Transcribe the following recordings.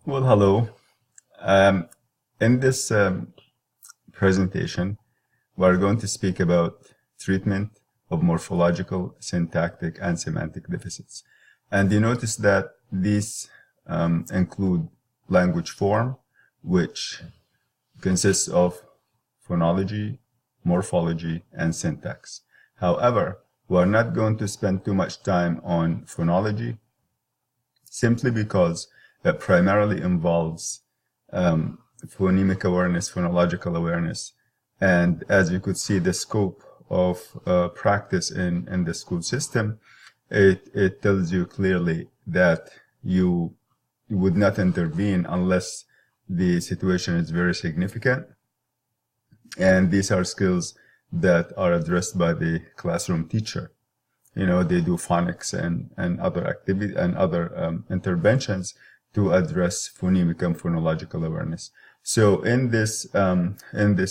Well, hello. Um, in this presentation, we're going to speak about treatment of morphological, syntactic, and semantic deficits. And you notice that these include language form, which consists of phonology, morphology, and syntax. However, we're not going to spend too much time on phonology simply because it primarily involves phonemic awareness, phonological awareness. And as you could see, the scope of practice in the school system, it tells you clearly that you would not intervene unless the situation is very significant. And these are skills that are addressed by the classroom teacher. You know, they do phonics and other activity and other interventions to address phonemic and phonological awareness. So in this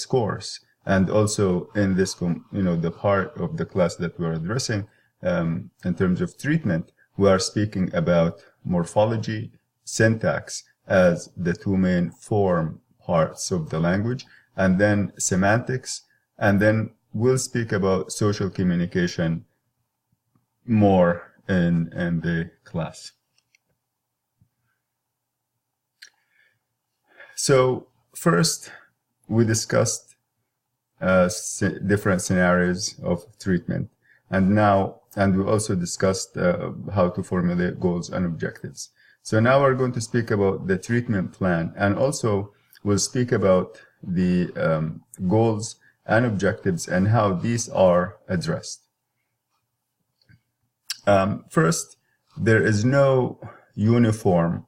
course, and also in this, the part of the class that we're addressing, in terms of treatment, we are speaking about morphology, syntax as the two main form parts of the language, and then semantics, and then we'll speak about social communication more in the class. So first, we discussed different scenarios of treatment, and we also discussed how to formulate goals and objectives. So now we're going to speak about the treatment plan, and also we'll speak about the goals and objectives and how these are addressed. First, there is no uniform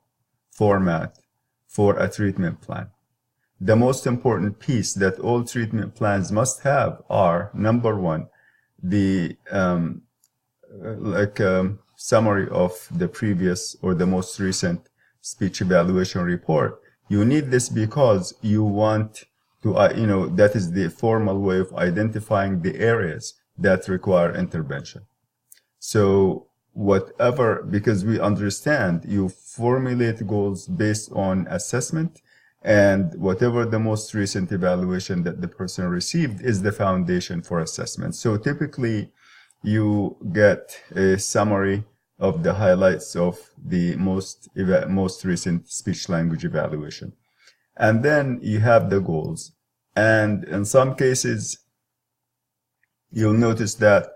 format for a treatment plan. The most important piece that all treatment plans must have are, number one, the summary of the previous or the most recent speech evaluation report. You need this because you want to, that is the formal way of identifying the areas that require intervention. So because we understand you formulate goals based on assessment, and whatever the most recent evaluation that the person received is the foundation for assessment. So typically you get a summary of the highlights of the most recent speech language evaluation. And then you have the goals. And in some cases, you'll notice that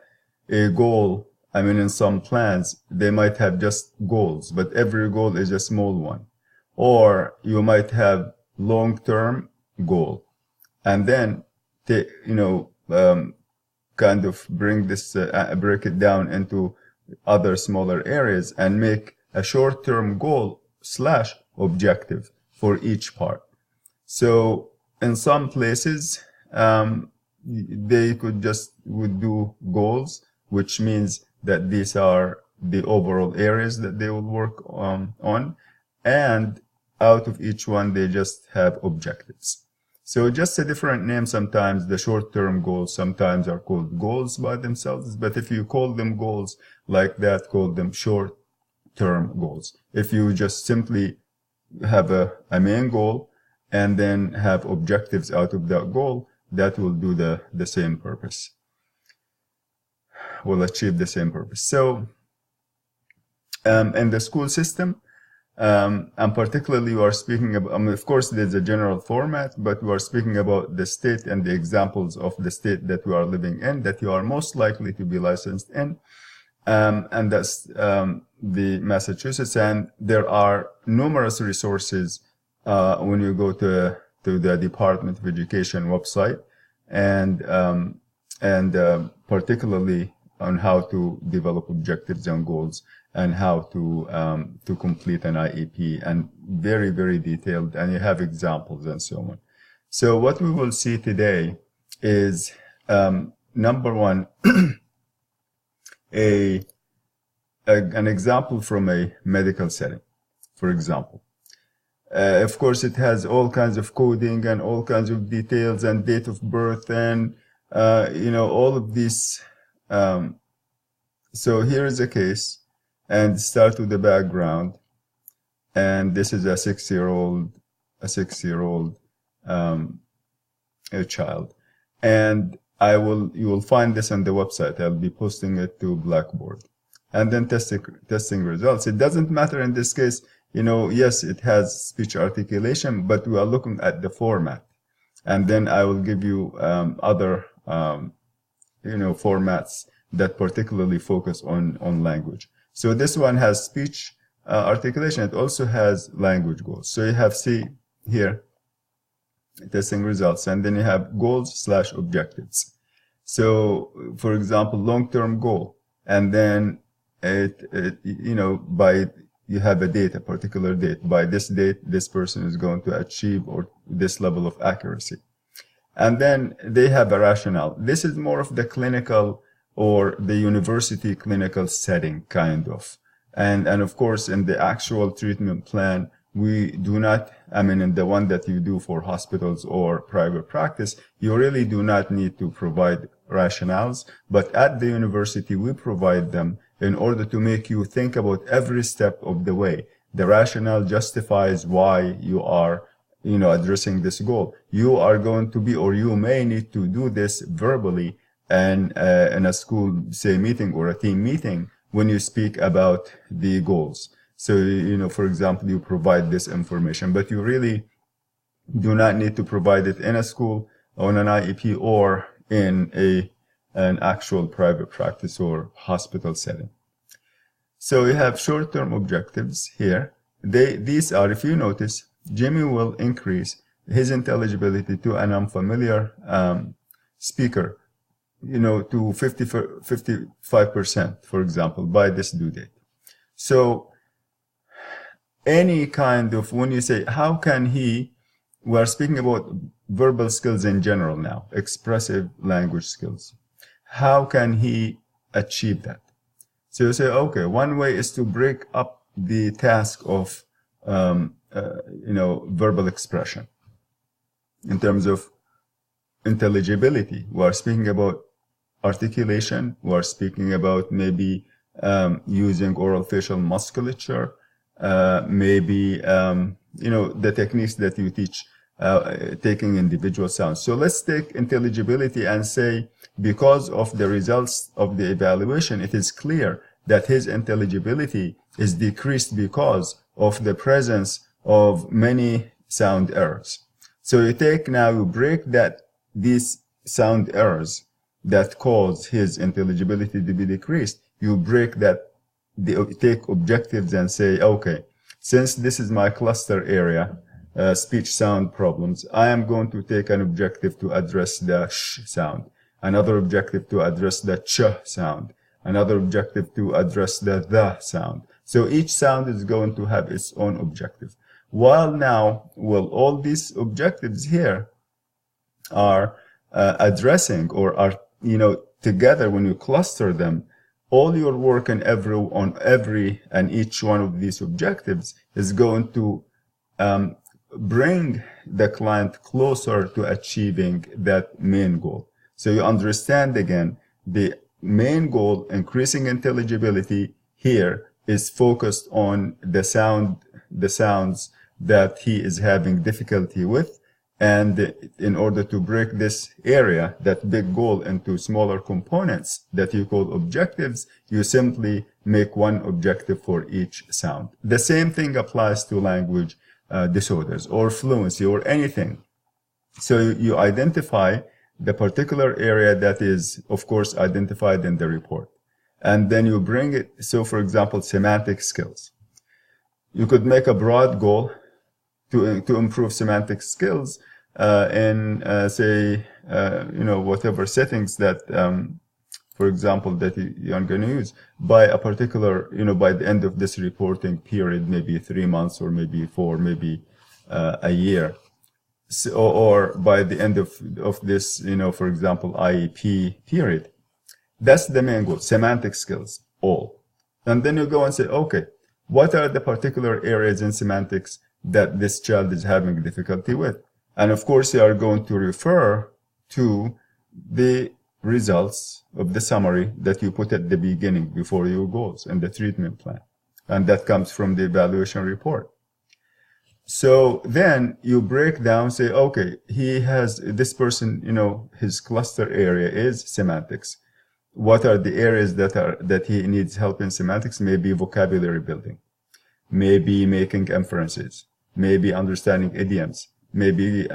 a goal, in some plans, they might have just goals, but every goal is a small one. Or you might have long-term goal, and then kind of break it down into other smaller areas and make a short-term goal / objective for each part. So in some places, they would do goals, which means that these are the overall areas that they will work on, and out of each one they just have objectives. So just a different name. Sometimes the short-term goals sometimes are called goals by themselves, but if you call them goals like that, call them short-term goals. If you just simply have a main goal and then have objectives out of that goal, that will do the same purpose. Will achieve the same purpose. So in the school system, and particularly we are speaking about, of course there's a general format, but we are speaking about the state and the examples of the state that we are living in, that you are most likely to be licensed in, and that's the Massachusetts. And there are numerous resources when you go to the Department of Education website, and particularly on how to develop objectives and goals, and how to complete an IEP, and very, very detailed, and you have examples and so on. So what we will see today is, number one, an example from a medical setting, for example. Of course, it has all kinds of coding and all kinds of details and date of birth and, all of these. So here is a case, and start with the background. and this is a 6-year-old a child, and you will find this on the website. I'll be posting it to Blackboard. And then testing results. It doesn't matter in this case, yes, it has speech articulation, but we are looking at the format. And then I will give you other formats that particularly focus on language. So this one has speech articulation. It also has language goals. So you have C here, testing results, and then you have goals/objectives. So for example, long-term goal, and then you have a date, a particular date. By this date, this person is going to achieve or this level of accuracy. And then they have a rationale. This is more of the clinical or the university clinical setting, kind of. And of course, in the actual treatment plan, we do not, in the one that you do for hospitals or private practice, you really do not need to provide rationales. But at the university, we provide them in order to make you think about every step of the way. The rationale justifies why you are, addressing this goal. You are going to be, or you may need to do this verbally and in a school, say, meeting or a team meeting when you speak about the goals. So, for example, you provide this information, but you really do not need to provide it in a school, on an IEP, or in an actual private practice or hospital setting. So you have short-term objectives here. These are, if you notice, Jimmy will increase his intelligibility to an unfamiliar speaker, to 55%, for example, by this due date. So any kind of, when you say, how can we're speaking about verbal skills in general now, expressive language skills. How can he achieve that? So you say, okay, one way is to break up the task of, verbal expression. In terms of intelligibility, we are speaking about articulation. We are speaking about maybe using oral facial musculature, maybe, the techniques that you teach, taking individual sounds. So let's take intelligibility and say, because of the results of the evaluation, it is clear that his intelligibility is decreased because of the presence of many sound errors. So you break these sound errors that cause his intelligibility to be decreased. You break that, take objectives and say, okay, since this is my cluster area, speech sound problems, I am going to take an objective to address the sh sound, another objective to address the ch sound, another objective to address the sound. So each sound is going to have its own objective. While all these objectives here are addressing, or are, together, when you cluster them, all your work on every and each one of these objectives is going to bring the client closer to achieving that main goal. So you understand, again, the main goal, increasing intelligibility, here is focused on the sounds that he is having difficulty with. And in order to break this area, that big goal, into smaller components that you call objectives, you simply make one objective for each sound. The same thing applies to language disorders or fluency or anything. So you identify the particular area that is, of course, identified in the report. And then you bring it. So, for example, semantic skills. You could make a broad goal to improve semantic skills in, say, whatever settings that, for example, that you're going to use by a particular, by the end of this reporting period, maybe 3 months or maybe 4, maybe a year. So, or by the end of this, for example, IEP period. That's the main goal, semantic skills, all. And then you go and say, okay, what are the particular areas in semantics that this child is having difficulty with? And of course, you are going to refer to the results of the summary that you put at the beginning before your goals and the treatment plan. And that comes from the evaluation report. So then you break down, say, okay, he has this person, his cluster area is semantics. What are the areas that he needs help in semantics? Maybe vocabulary building, maybe making inferences, maybe understanding idioms, maybe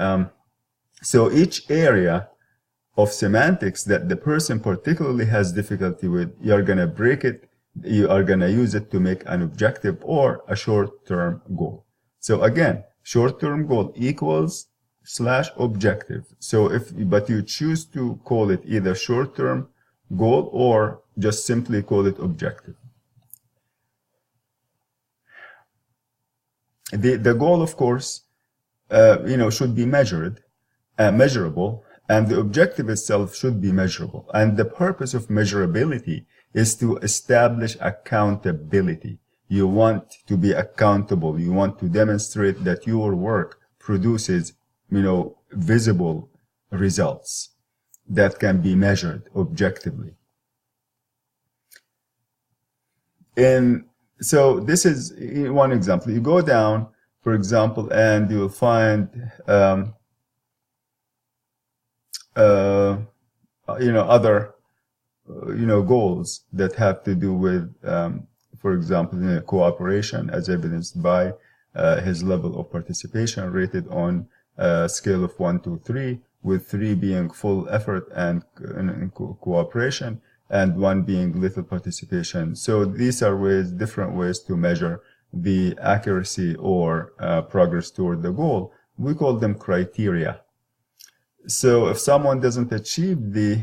so each area of semantics that the person particularly has difficulty with, you're gonna break it, you are gonna use it to make an objective or a short-term goal. So again, short-term goal equals / objective. So but you choose to call it either short-term goal or just simply call it objective. The goal, of course, should be measurable, and the objective itself should be measurable. And the purpose of measurability is to establish accountability. You want to be accountable. You want to demonstrate that your work produces, visible results that can be measured objectively. And so this is one example. You go down, for example, and you'll find, other, goals that have to do with, for example, cooperation, as evidenced by his level of participation rated on a scale of 1 to 3, with 3 being full effort and cooperation, and 1 being little participation. So these are different ways to measure the accuracy or progress toward the goal. We call them criteria. So if someone doesn't achieve the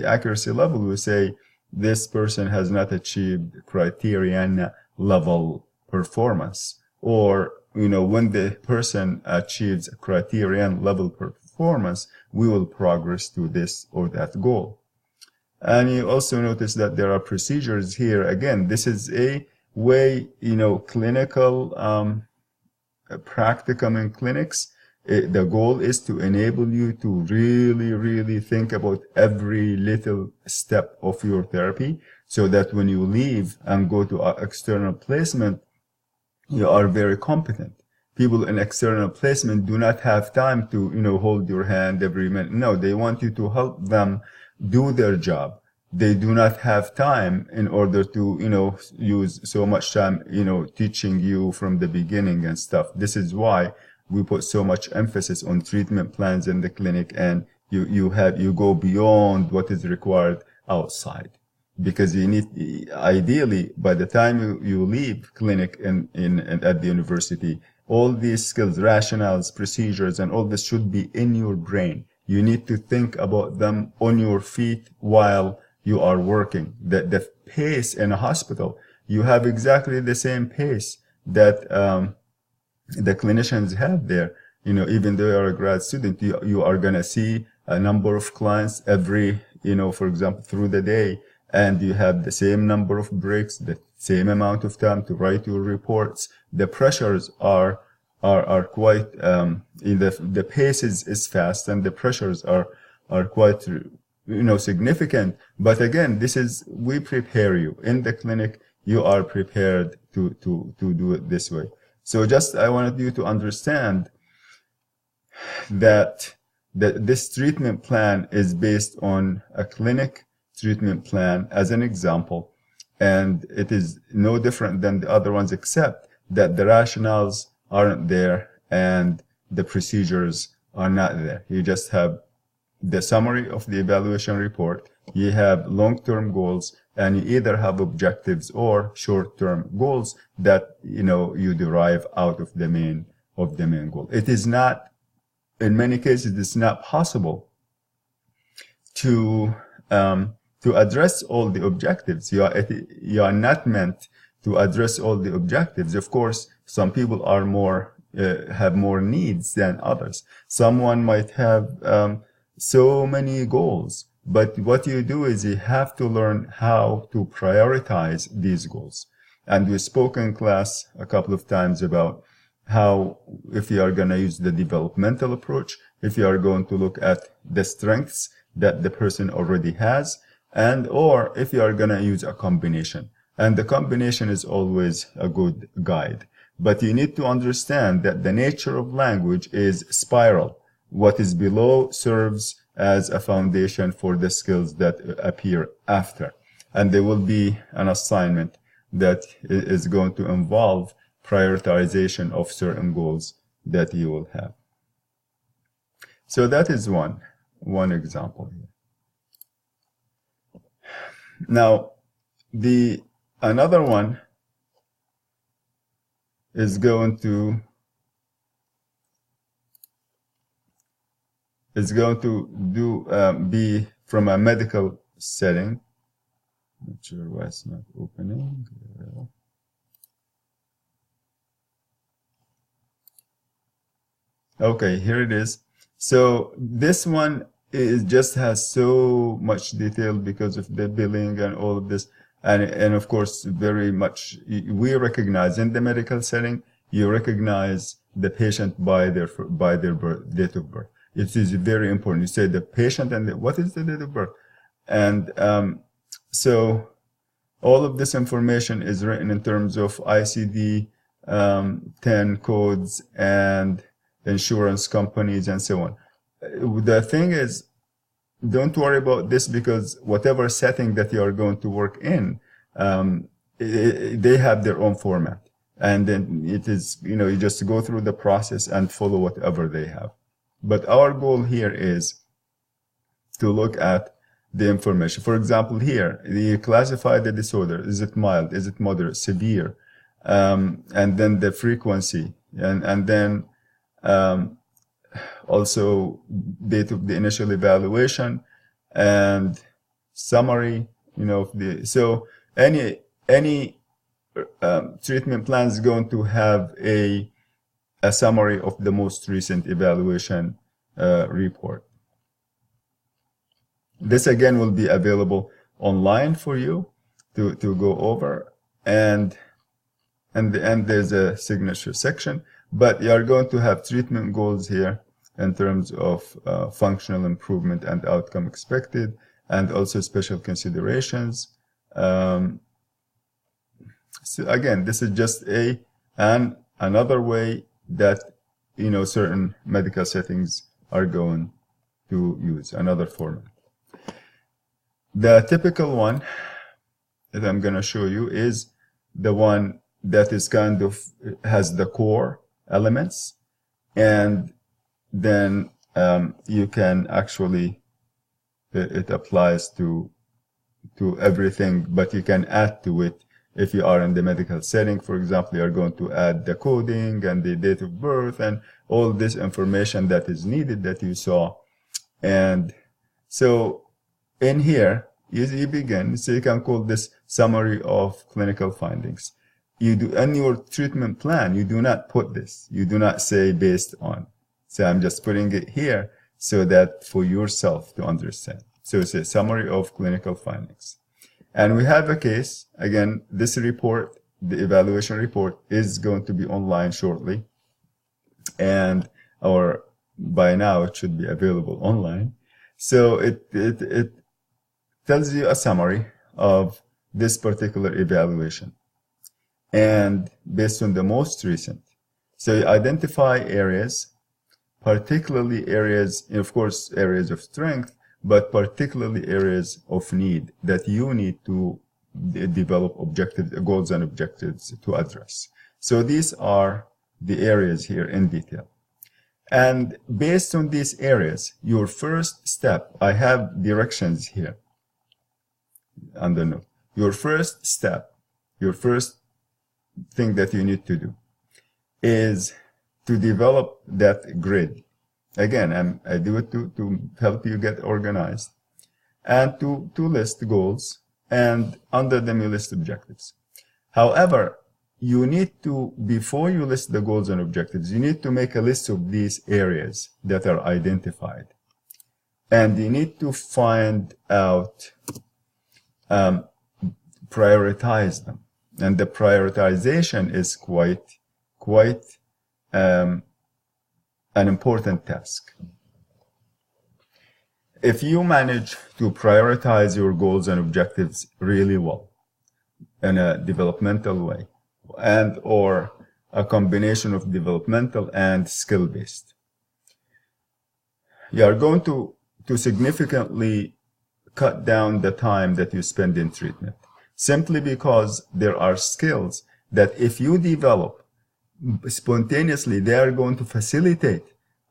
accuracy level, we say this person has not achieved criterion level performance. Or, when the person achieves criterion level performance, we will progress to this or that goal. And you also notice that there are procedures here. Again, this is a way, clinical practicum in clinics. The goal is to enable you to really, really think about every little step of your therapy, so that when you leave and go to external placement, you are very competent. People in external placement do not have time to, hold your hand every minute. No, they want you to help them do their job. They do not have time in order to, use so much time, teaching you from the beginning and stuff. This is why we put so much emphasis on treatment plans in the clinic, and you go beyond what is required outside, because you need, ideally, by the time you leave clinic at the university, all these skills, rationales, procedures, and all this should be in your brain. You need to think about them on your feet while you are working. The pace in a hospital, you have exactly the same pace that the clinicians have there. Even though you're a grad student, you are going to see a number of clients every, for example, through the day, and you have the same number of breaks, the same amount of time to write your reports. The pressures are quite, the pace is fast, and the pressures are quite, significant. But again, we prepare you in the clinic. You are prepared to do it this way. So I wanted you to understand that this treatment plan is based on a clinic treatment plan as an example, and it is no different than the other ones, except that the rationales aren't there and the procedures are not there. You just have the summary of the evaluation report. You have long-term goals, and you either have objectives or short-term goals that you derive out of the main goal. It is not, in many cases, it's not possible to address all the objectives. You are not meant to address all the objectives. Of course, some people are have more needs than others. Someone might have so many goals, but what you do is you have to learn how to prioritize these goals. And we spoke in class a couple of times about how, if you are going to use the developmental approach, if you are going to look at the strengths that the person already has, or if you are going to use a combination. And the combination is always a good guide. But you need to understand that the nature of language is spiral. What is below serves as a foundation for the skills that appear after. And there will be an assignment that is going to involve prioritization of certain goals that you will have. So that is one example here. Now, another one is going to be from a medical setting. Not sure why it's not opening. Okay, here it is. So this one just has so much detail because of the billing and all of this. And of course, very much, we recognize in the medical setting, you recognize the patient by their date of birth. It is very important. You say the patient and what is the date of birth? And so all of this information is written in terms of ICD-10 codes and insurance companies and so on. The thing is, don't worry about this because whatever setting that you are going to work in, they have their own format. And then it is, you just go through the process and follow whatever they have. But our goal here is to look at the information. For example, here, you classify the disorder. Is it mild? Is it moderate? Severe? And then the frequency. And then also date of the initial evaluation and summary, so any treatment plan is going to have a summary of the most recent evaluation report. This again will be available online for you to go over, and there's a signature section. But you are going to have treatment goals here in terms of functional improvement and outcome expected, and also special considerations. So again, this is just another way that certain medical settings are going to use, another format. The typical one that I'm going to show you is the one that is kind of has the core elements, and then you can actually, it applies to everything, but you can add to it if you are in the medical setting. For example, you are going to add the coding and the date of birth and all this information that is needed that you saw. And so in here, you begin, so you can call this summary of clinical findings. You do in your treatment plan, you do not put this. You do not say based on. So I'm just putting it here so that for yourself to understand. So it's a summary of clinical findings. And we have a case. Again, this report, the evaluation report, is going to be online shortly. And by now it should be available online. So it tells you a summary of this particular evaluation. And based on the most recent. So you identify areas, particularly areas, of course, areas of strength, but particularly areas of need that you need to develop goals and objectives to address. So these are the areas here in detail. And based on these areas, your first step, I have directions here under note. Your first step, your first thing that you need to do is to develop that grid. Again, I do it to help you get organized and to list goals, and under them you list objectives. However, you need to, before you list the goals and objectives, you need to make a list of these areas that are identified. And you need to find out, prioritize them. And the prioritization is quite an important task. If you manage to prioritize your goals and objectives really well in a developmental way, and or a combination of developmental and skill-based. You are going to significantly cut down the time that you spend in treatment, simply because there are skills that if you develop spontaneously, they are going to facilitate.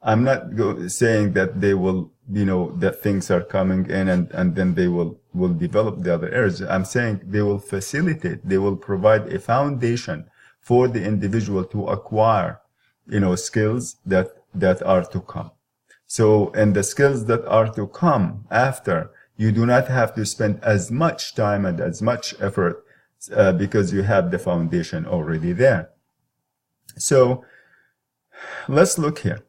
I'm not saying that they will, that things are coming in and then they will develop the other areas. I'm saying they will facilitate, they will provide a foundation for the individual to acquire, skills that are to come. So, and the skills that are to come after, you do not have to spend as much time and as much effort because you have the foundation already there. So let's look here.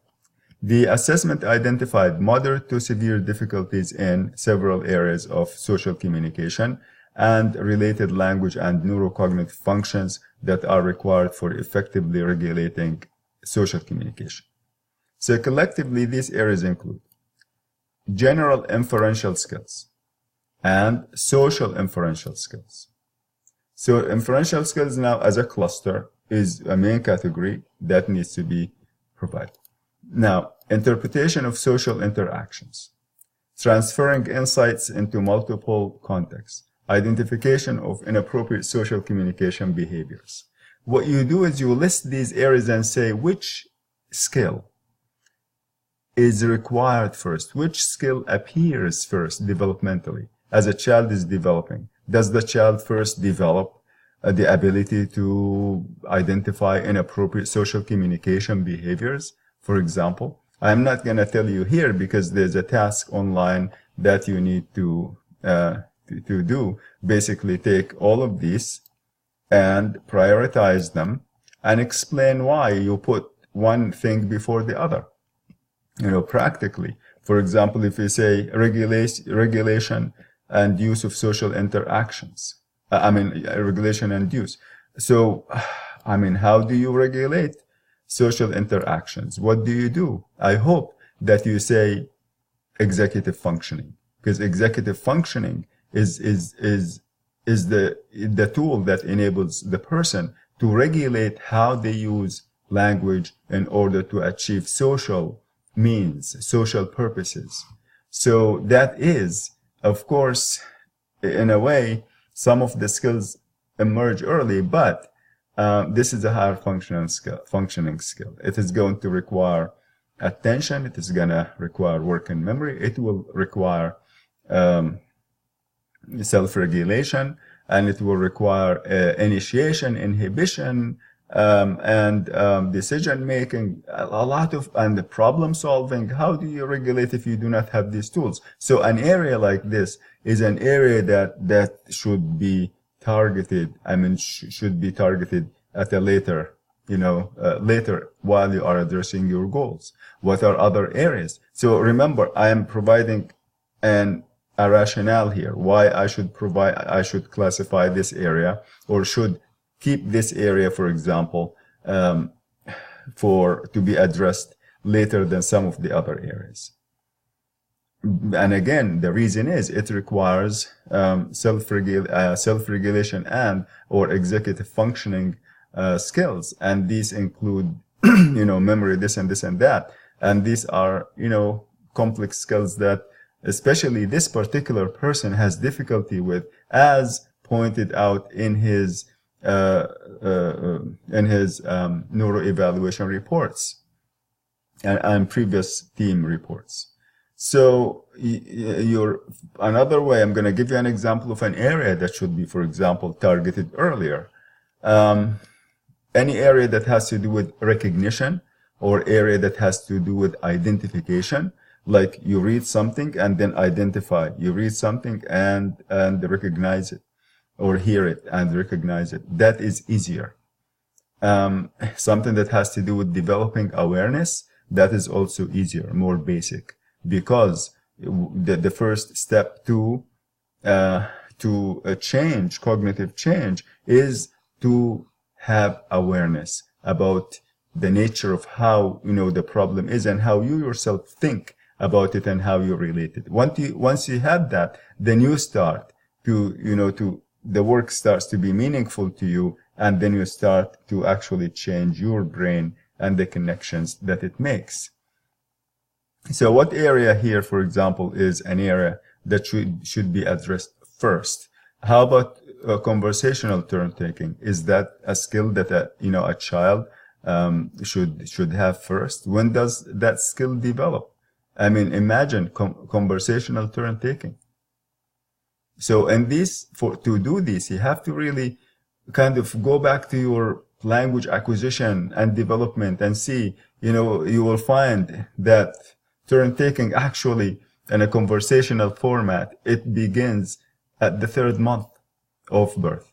The assessment identified moderate to severe difficulties in several areas of social communication and related language and neurocognitive functions that are required for effectively regulating social communication. So collectively, these areas include general inferential skills and social inferential skills. So inferential skills now as a cluster is a main category that needs to be provided. Now, interpretation of social interactions, transferring insights into multiple contexts, identification of inappropriate social communication behaviors. What you do is you list these areas and say which skill is required first, which skill appears first developmentally as a child is developing. Does the child first develop the ability to identify inappropriate social communication behaviors, for example? I'm not going to tell you here because there's a task online that you need to do. Basically, take all of these and prioritize them and explain why you put one thing before the other. Practically. For example, if you say regulation and use of social interactions, regulation and use. So, how do you regulate social interactions? What do you do? I hope that you say executive functioning, because executive functioning is the tool that enables the person to regulate how they use language in order to achieve social means, social purposes. So that is, of course, in a way, some of the skills emerge early, but this is a higher functioning skill. It is going to require attention. It is going to require working memory. It will require self-regulation, and it will require initiation, inhibition, and decision making, a lot of, and the problem solving. How do you regulate if you do not have these tools? So an area like this is an area that should be targeted. Should be targeted at a later while you are addressing your goals. What are other areas? So remember, I am providing a rationale here why I should classify this area, or should keep this area, for example, to be addressed later than some of the other areas. And again, the reason is it requires self-regulation and or executive functioning skills, and these include memory, this and this and that, and these are complex skills that especially this particular person has difficulty with, as pointed out in his neuroevaluation reports and previous team reports. So another way, I'm going to give you an example of an area that should be, for example, targeted earlier. Any area that has to do with recognition, or area that has to do with identification, like you read something and then identify. You read something and recognize it, or hear it and recognize it. That is easier. Something that has to do with developing awareness, that is also easier, more basic, because the first step to a change, cognitive change, is to have awareness about the nature of how the problem is and how you yourself think about it and how you relate it. Once you have that, then you start to the work starts to be meaningful to you, and then you start to actually change your brain and the connections that it makes. So what area here, for example, is an area that should be addressed first? How about conversational turn taking? Is that a skill that a child should have first? When does that skill develop? I mean, imagine conversational turn taking. So, and to do this, you have to really kind of go back to your language acquisition and development and see, you will find that turn taking actually in a conversational format, it begins at the 3rd month of birth.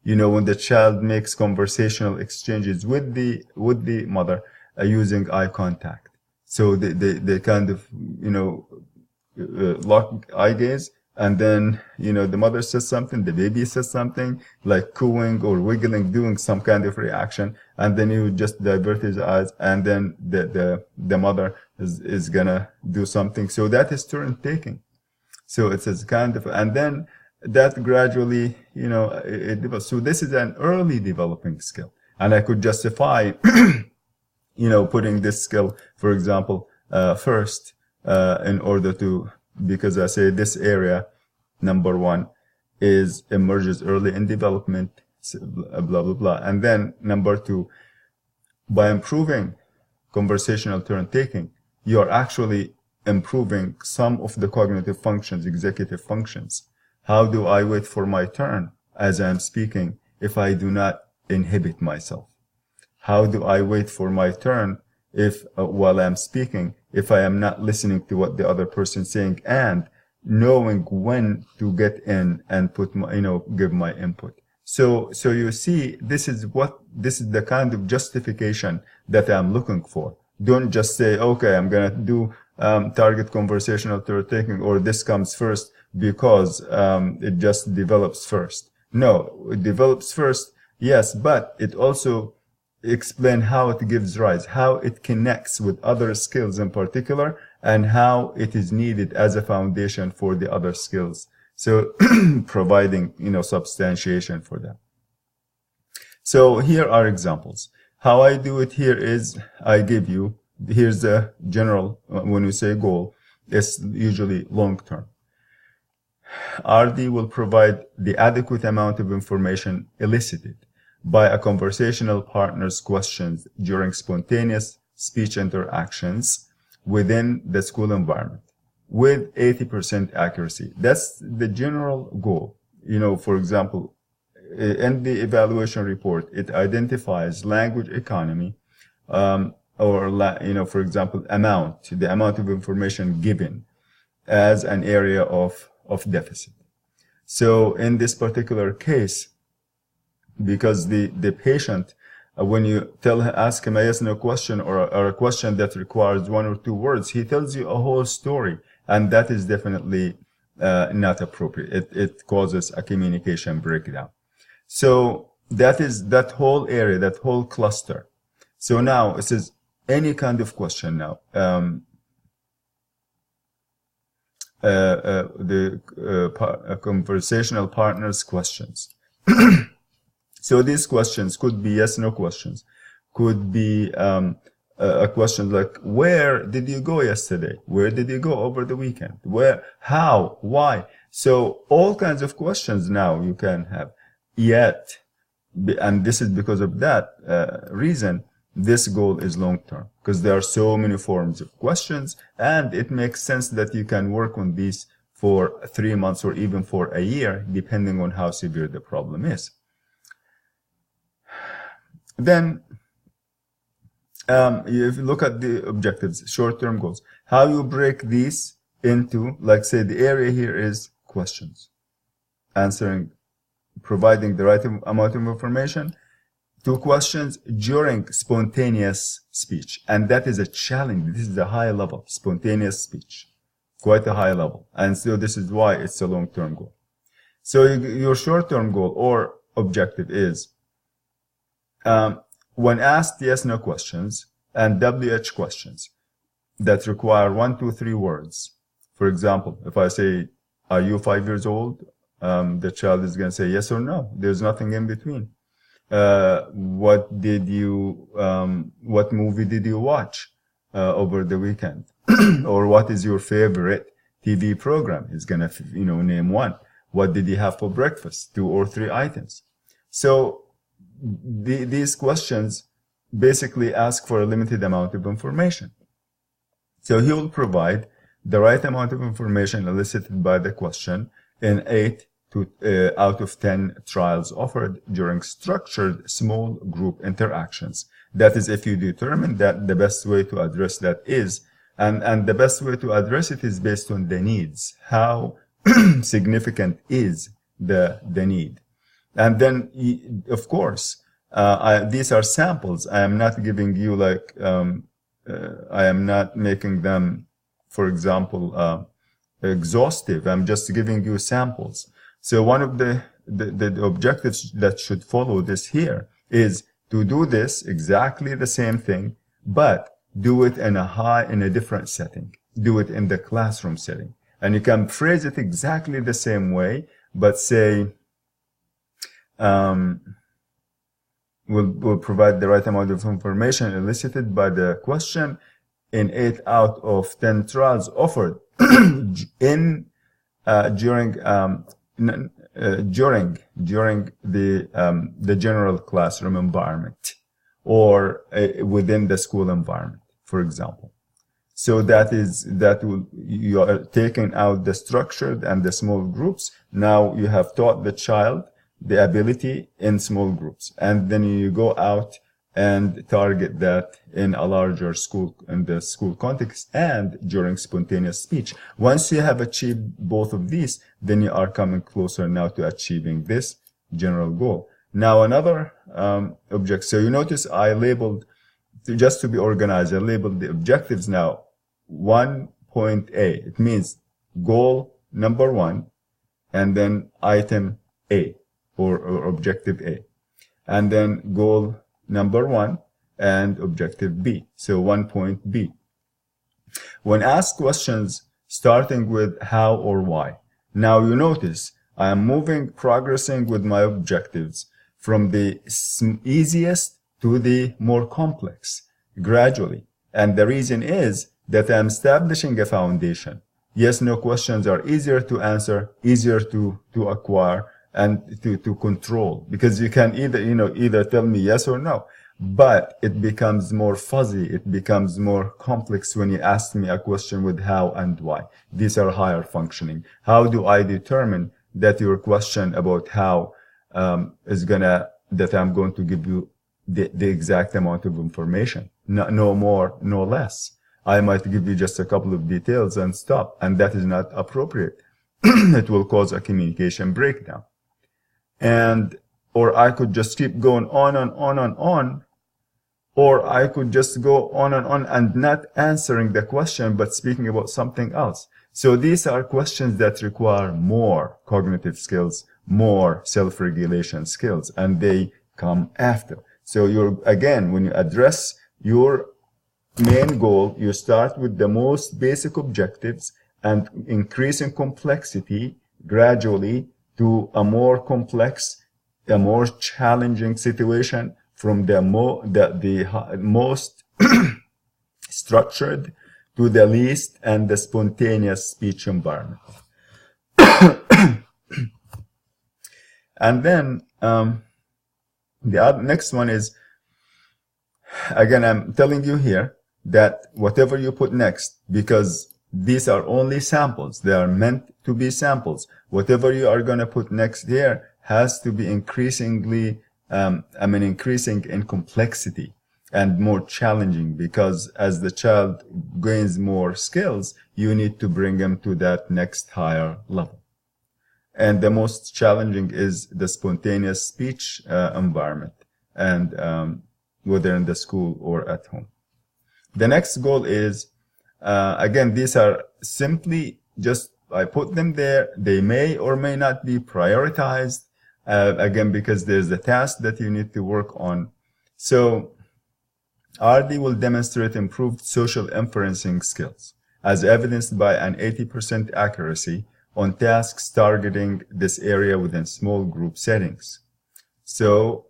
When the child makes conversational exchanges with the mother using eye contact. So they kind of, lock eye gaze, and then, the mother says something, the baby says something, like cooing or wiggling, doing some kind of reaction, and then you just divert his eyes, and then the mother is gonna do something. So that is turn taking. So it's a kind of, and then that gradually, it develops. So this is an early developing skill. And I could justify, putting this skill, for example, first, in order to, because I say this area, number 1, emerges early in development, blah, blah, blah. And then number 2, by improving conversational turn taking, you're actually improving some of the cognitive functions, executive functions. How do I wait for my turn as I'm speaking if I do not inhibit myself? How do I wait for my turn if while I'm speaking, if I am not listening to what the other person is saying and knowing when to get in and put my, give my input? So you see, this is the kind of justification that I'm looking for. Don't just say, okay, I'm going to do target conversational turn taking, or this comes first because it just develops first. No, it develops first, yes, but it also explain how it gives rise, how it connects with other skills in particular, and how it is needed as a foundation for the other skills. So providing, substantiation for that. So here are examples. How I do it here is I give you, here's the general, when we say goal, it's usually long term. RD will provide the adequate amount of information elicited by a conversational partner's questions during spontaneous speech interactions within the school environment with 80% accuracy. That's the general goal. For example, in the evaluation report, it identifies language economy, or, for example, the amount of information given as an area of deficit. So in this particular case, because the patient, when you ask him a yes no question or a question that requires 1 or 2 words, he tells you a whole story, and that is definitely not appropriate. It causes a communication breakdown. So that is that whole area, that whole cluster. So now it says any kind of question now. Conversational partners questions. So these questions could be yes no questions, could be a question like, where did you go yesterday? Where did you go over the weekend? Where, how, why? So all kinds of questions now you can have. Yet, and this is because of that reason, this goal is long term, because there are so many forms of questions, and it makes sense that you can work on these for 3 months or even for a year, depending on how severe the problem is. Then, if you look at the objectives, short-term goals, how you break these into, like say the area here is questions, providing the right amount of information to questions during spontaneous speech. And that is a challenge. This is a high level, spontaneous speech, quite a high level. And so this is why it's a long-term goal. So your short-term goal or objective is, when asked yes, no questions and WH questions that require 1, 2, 3 words. For example, if I say, are you 5 years old? The child is going to say yes or no. There's nothing in between. what movie did you watch over the weekend? Or what is your favorite TV program? He's gonna, name one. What did you have for breakfast? 2 or 3 items. So these questions basically ask for a limited amount of information. So he will provide the right amount of information elicited by the question in 8 out of 10 trials offered during structured small group interactions. That is, if you determine that the best way to address that is, and the best way to address it is based on the needs. How significant is the need? And then, of course, these are samples. I am not giving you I am not making them, for example, exhaustive. I'm just giving you samples. So one of the objectives that should follow this here is to do this exactly the same thing, but do it in a different setting. Do it in the classroom setting. And you can phrase it exactly the same way, but say, will provide the right amount of information elicited by the question in 8 out of 10 trials offered during the general classroom environment, or within the school environment, for example. So you are taking out the structured and the small groups. Now you have taught the child the ability in small groups, and then you go out and target that in a larger school, in the school context, and during spontaneous speech. Once you have achieved both of these, then you are coming closer now to achieving this general goal. Now another object. So you notice I labeled, just to be organized, I labeled the objectives now 1.A. It means goal number 1, and then item A, or objective A, and then goal number 1 and objective B. So 1.B. When asked questions starting with how or why, now you notice I am progressing with my objectives from the easiest to the more complex gradually. And the reason is that I'm establishing a foundation. Yes, no questions are easier to answer, easier to acquire, and to control, because you can either tell me yes or no, but it becomes more fuzzy, it becomes more complex when you ask me a question with how and why. These are higher functioning. How do I determine that your question about how that I'm going to give you the exact amount of information? No more, no less. I might give you just a couple of details and stop, and that is not appropriate. It will cause a communication breakdown. Or I could just keep going on and on and on, or I could just go on and not answering the question, but speaking about something else. So these are questions that require more cognitive skills, more self-regulation skills, and they come after. So when you address your main goal, you start with the most basic objectives and increase in complexity gradually to a more complex, a more challenging situation, from the most structured to the least and the spontaneous speech environment. And then the next one is, again, I'm telling you here that whatever you put next, because these are only samples, they are meant to be samples. Whatever you are going to put next here has to be increasing in complexity and more challenging, because as the child gains more skills, you need to bring them to that next higher level. And the most challenging is the spontaneous speech environment, and whether in the school or at home. The next goal is, again, these are simply just, I put them there. They may or may not be prioritized, again, because there's a task that you need to work on. So RD will demonstrate improved social inferencing skills, as evidenced by an 80% accuracy on tasks targeting this area within small group settings. So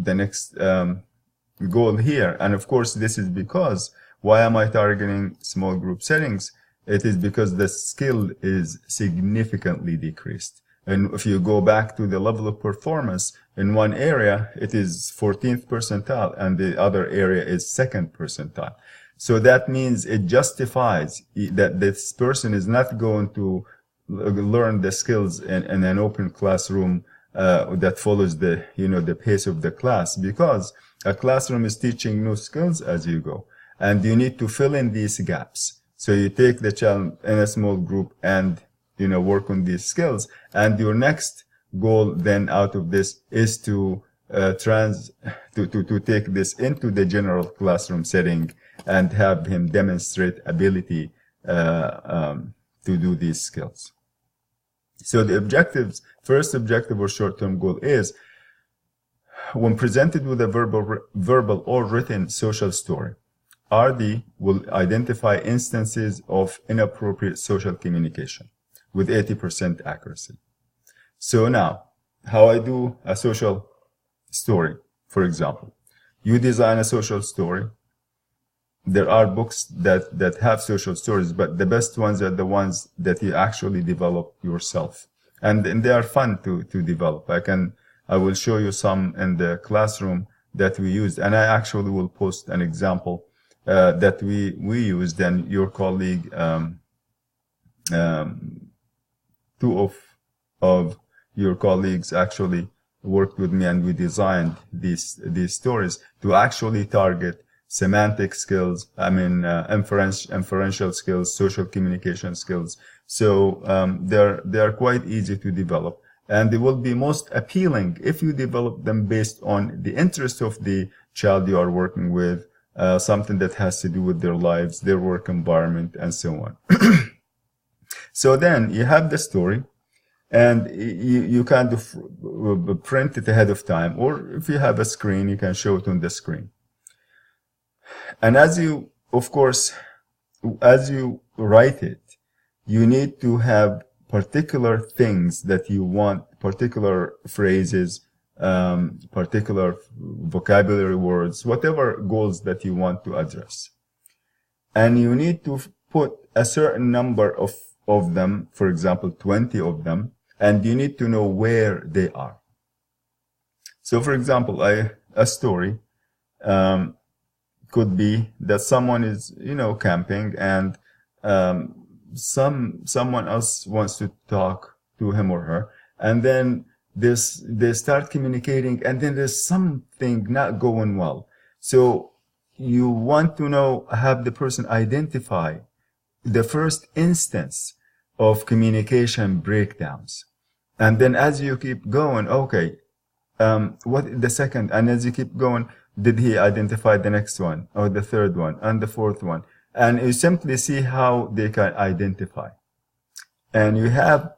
goal here. And of course, this is because, why am I targeting small group settings? It is because the skill is significantly decreased. And if you go back to the level of performance, in one area, it is 14th percentile, and the other area is 2nd percentile. So that means it justifies that this person is not going to learn the skills in an open classroom that follows the pace of the class, because a classroom is teaching new skills as you go, and you need to fill in these gaps. So you take the child in a small group and work on these skills, and your next goal then out of this is to take this into the general classroom setting and have him demonstrate ability to do these skills. So the objectives, first objective or short-term goal is, when presented with a verbal or written social story, RD will identify instances of inappropriate social communication with 80% accuracy. So now, how I do a social story, for example. You design a social story. There are books that have social stories, but the best ones are the ones that you actually develop yourself. And they are fun to develop. I will show you some in the classroom that we used, and I actually will post an example that we used, and your colleague, two of your colleagues actually worked with me, and we designed these stories to actually target semantic skills, inferential skills, social communication skills. So they're quite easy to develop, and they will be most appealing if you develop them based on the interest of the child you are working with, something that has to do with their lives, their work environment, and so on. So then you have the story, and you kind of print it ahead of time, or if you have a screen, you can show it on the screen. And as you write it, you need to have particular things that you want, particular phrases, particular vocabulary words, whatever goals that you want to address. And you need to put a certain number of them, for example, 20 of them, and you need to know where they are. So, for example, a story could be that someone is, camping, and someone else wants to talk to him or her, and then they start communicating, and then there's something not going well. So you want to have the person identify the first instance of communication breakdowns. And then as you keep going, okay, what the second, and as you keep going, did he identify the next one, or the third one, and the fourth one? And you simply see how they can identify. And you have,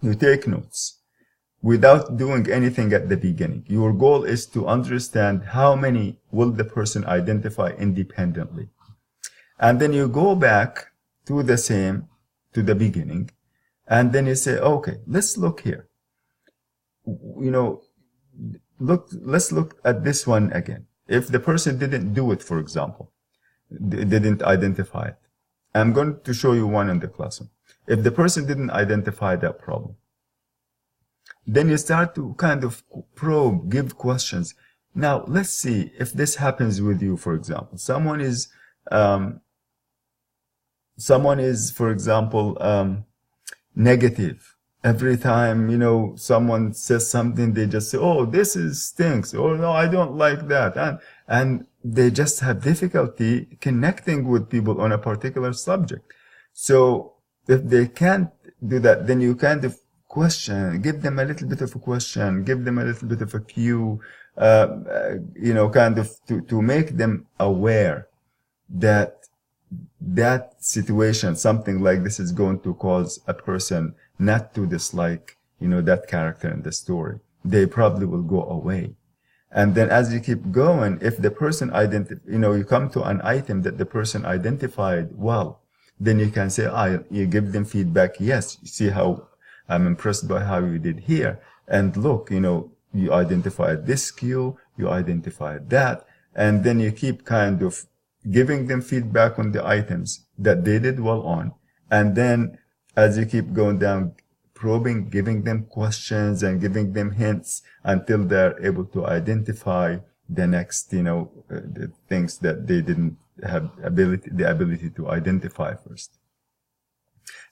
you take notes without doing anything at the beginning. Your goal is to understand how many will the person identify independently. And then you go back to the beginning, and then you say, okay, let's look here. Let's look at this one again. If the person didn't do it, for example, didn't identify it, I'm going to show you one in the classroom. If the person didn't identify that problem, then you start to kind of probe, give questions. Now, let's see if this happens with you, for example. Someone is, for example, negative. Every time, someone says something, they just say, oh, this stinks. Or no, I don't like that. And they just have difficulty connecting with people on a particular subject. So if they can't do that, then you kind of question, give them a little bit of a question, give them a little bit of a cue, kind of to make them aware that situation, something like this, is going to cause a person not to dislike, that character in the story. They probably will go away. And then as you keep going, if the person you come to an item that the person identified well, then you can say, you give them feedback. Yes, you see how I'm impressed by how you did here. And look, you identified this cue, you identified that, and then you keep kind of giving them feedback on the items that they did well on. And then as you keep going down, probing, giving them questions and giving them hints until they're able to identify the next, the things that they didn't have the ability to identify first.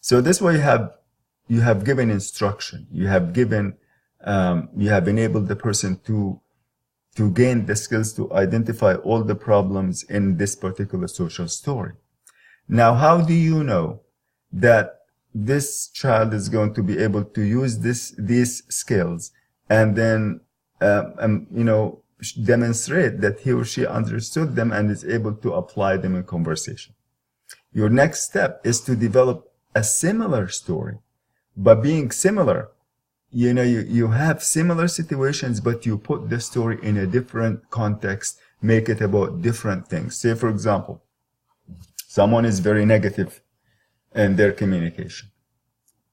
So this way you have given instruction. You have enabled the person to gain the skills to identify all the problems in this particular social story. Now, how do you know that this child is going to be able to use these skills and then, demonstrate that he or she understood them and is able to apply them in conversation? Your next step is to develop a similar story. By being similar, you have similar situations, but you put the story in a different context, make it about different things. Say, for example, someone is very negative in their communication.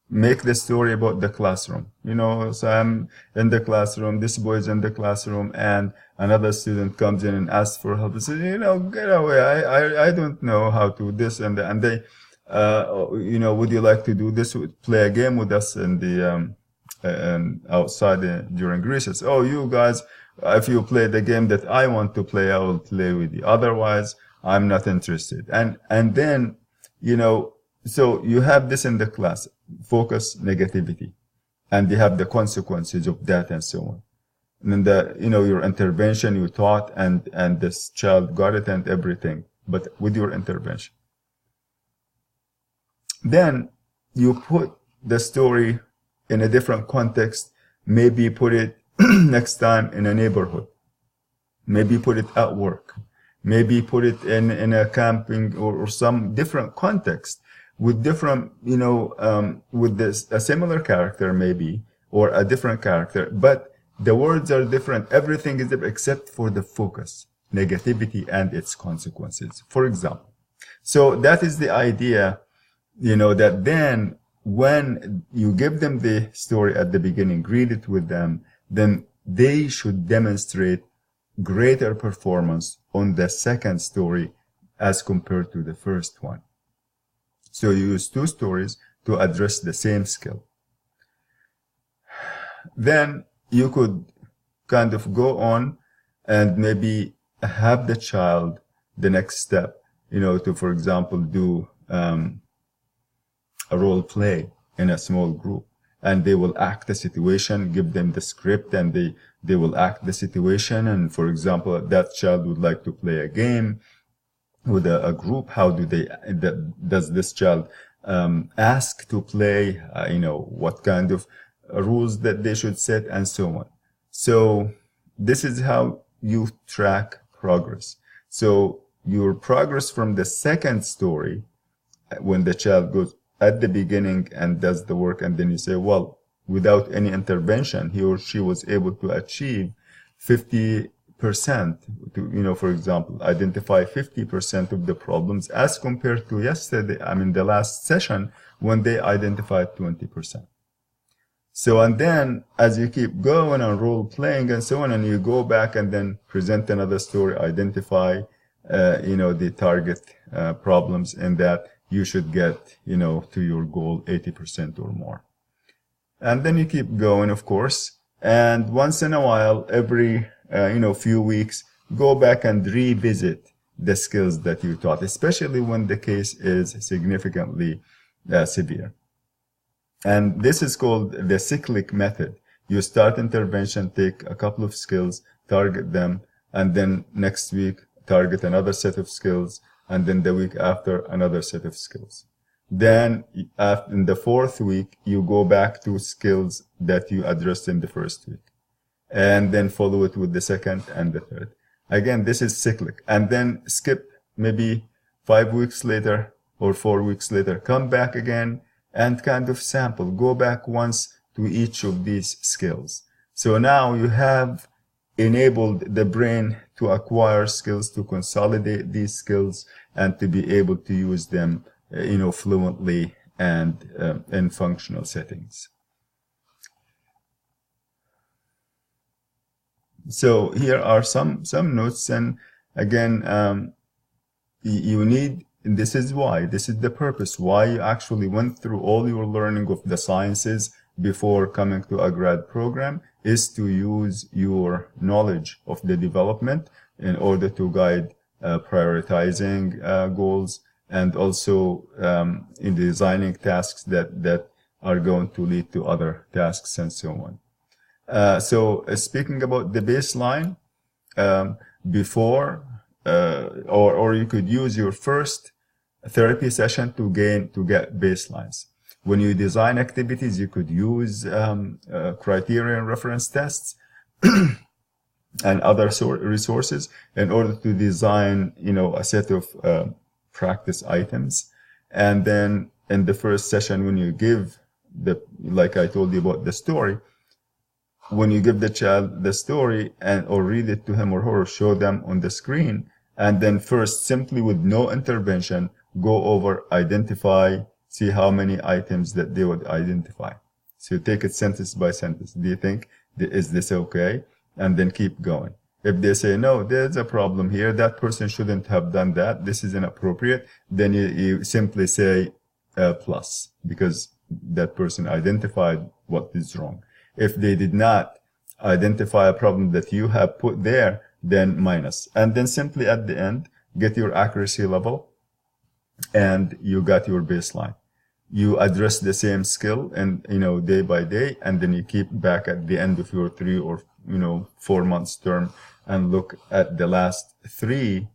Make the story about the classroom. So I'm in the classroom, this boy is in the classroom, and another student comes in and asks for help. He says, get away, I don't know how to do this. And they, would you like to do this? Play a game with us in the, and outside during recess. Oh, you guys, if you play the game that I want to play, I will play with you. Otherwise, I'm not interested. And then, so you have this in the class, focus, negativity, and you have the consequences of that and so on. And then your intervention, you taught, and this child got it and everything, but with your intervention. Then you put the story in a different context, maybe put it next time in a neighborhood, maybe put it at work, maybe put it in a camping or some different context with different, with a similar character maybe, or a different character, but the words are different. Everything is different except for the focus, negativity and its consequences, for example. So that is the idea, that then when you give them the story at the beginning, read it with them, then they should demonstrate greater performance on the second story as compared to the first one. So you use two stories to address the same skill. Then you could kind of go on and maybe have the child, the next step, to, for example, do a role play in a small group, and they will act the situation, give them the script, and they will act the situation. And for example, that child would like to play a game with a group. How does this child ask to play? What kind of rules that they should set, and so on. So this is how you track progress. So your progress from the second story, when the child goes at the beginning and does the work, and then you say, well, without any intervention, he or she was able to achieve 50% to, for example, identify 50% of the problems as compared to yesterday, the last session, when they identified 20%. So, and then as you keep going on role playing and so on, and you go back and then present another story, identify, the target problems, and that you should get, to your goal 80% or more. And then you keep going, of course. And once in a while, every, few weeks, go back and revisit the skills that you taught, especially when the case is significantly severe. And this is called the cyclic method. You start intervention, take a couple of skills, target them, and then next week, target another set of skills, and then the week after, another set of skills. Then, in the fourth week, you go back to skills that you addressed in the first week, and then follow it with the second and the third. Again, this is cyclic. And then skip maybe 5 weeks later or 4 weeks later, come back again and kind of sample. Go back once to each of these skills. So now you have enabled the brain to acquire skills, to consolidate these skills, and to be able to use them, fluently and in functional settings. So here are some notes, and again, you need, and this is why, this is the purpose, why you actually went through all your learning of the sciences before coming to a grad program, is to use your knowledge of the development in order to guide prioritizing goals, and also in designing tasks that are going to lead to other tasks and so on. So speaking about the baseline, before or you could use your first therapy session to get baselines. When you design activities, you could use criterion reference tests and other resources in order to design, a set of practice items. And then in the first session, when you give like I told you about the story, when you give the child the story or read it to him or her, show them on the screen, and then first, simply with no intervention, go over, identify, see how many items that they would identify. So take it sentence by sentence. Do you think, is this okay? And then keep going. If they say, no, there's a problem here, that person shouldn't have done that, this is inappropriate, then you simply say plus, because that person identified what is wrong. If they did not identify a problem that you have put there, then minus. And then simply at the end, get your accuracy level, and you got your baseline. You address the same skill and, day by day, and then you keep back at the end of your 3 or 4 months term and look at the last 3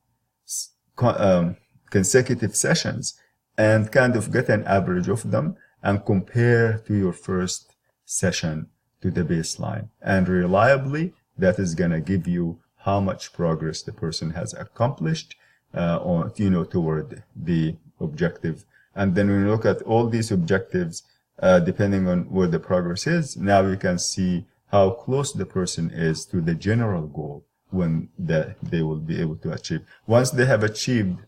consecutive sessions and kind of get an average of them and compare to your first session to the baseline. And reliably, that is going to give you how much progress the person has accomplished toward the objective. And then when you look at all these objectives, depending on where the progress is, now you can see how close the person is to the general goal when they will be able to achieve. Once they have achieved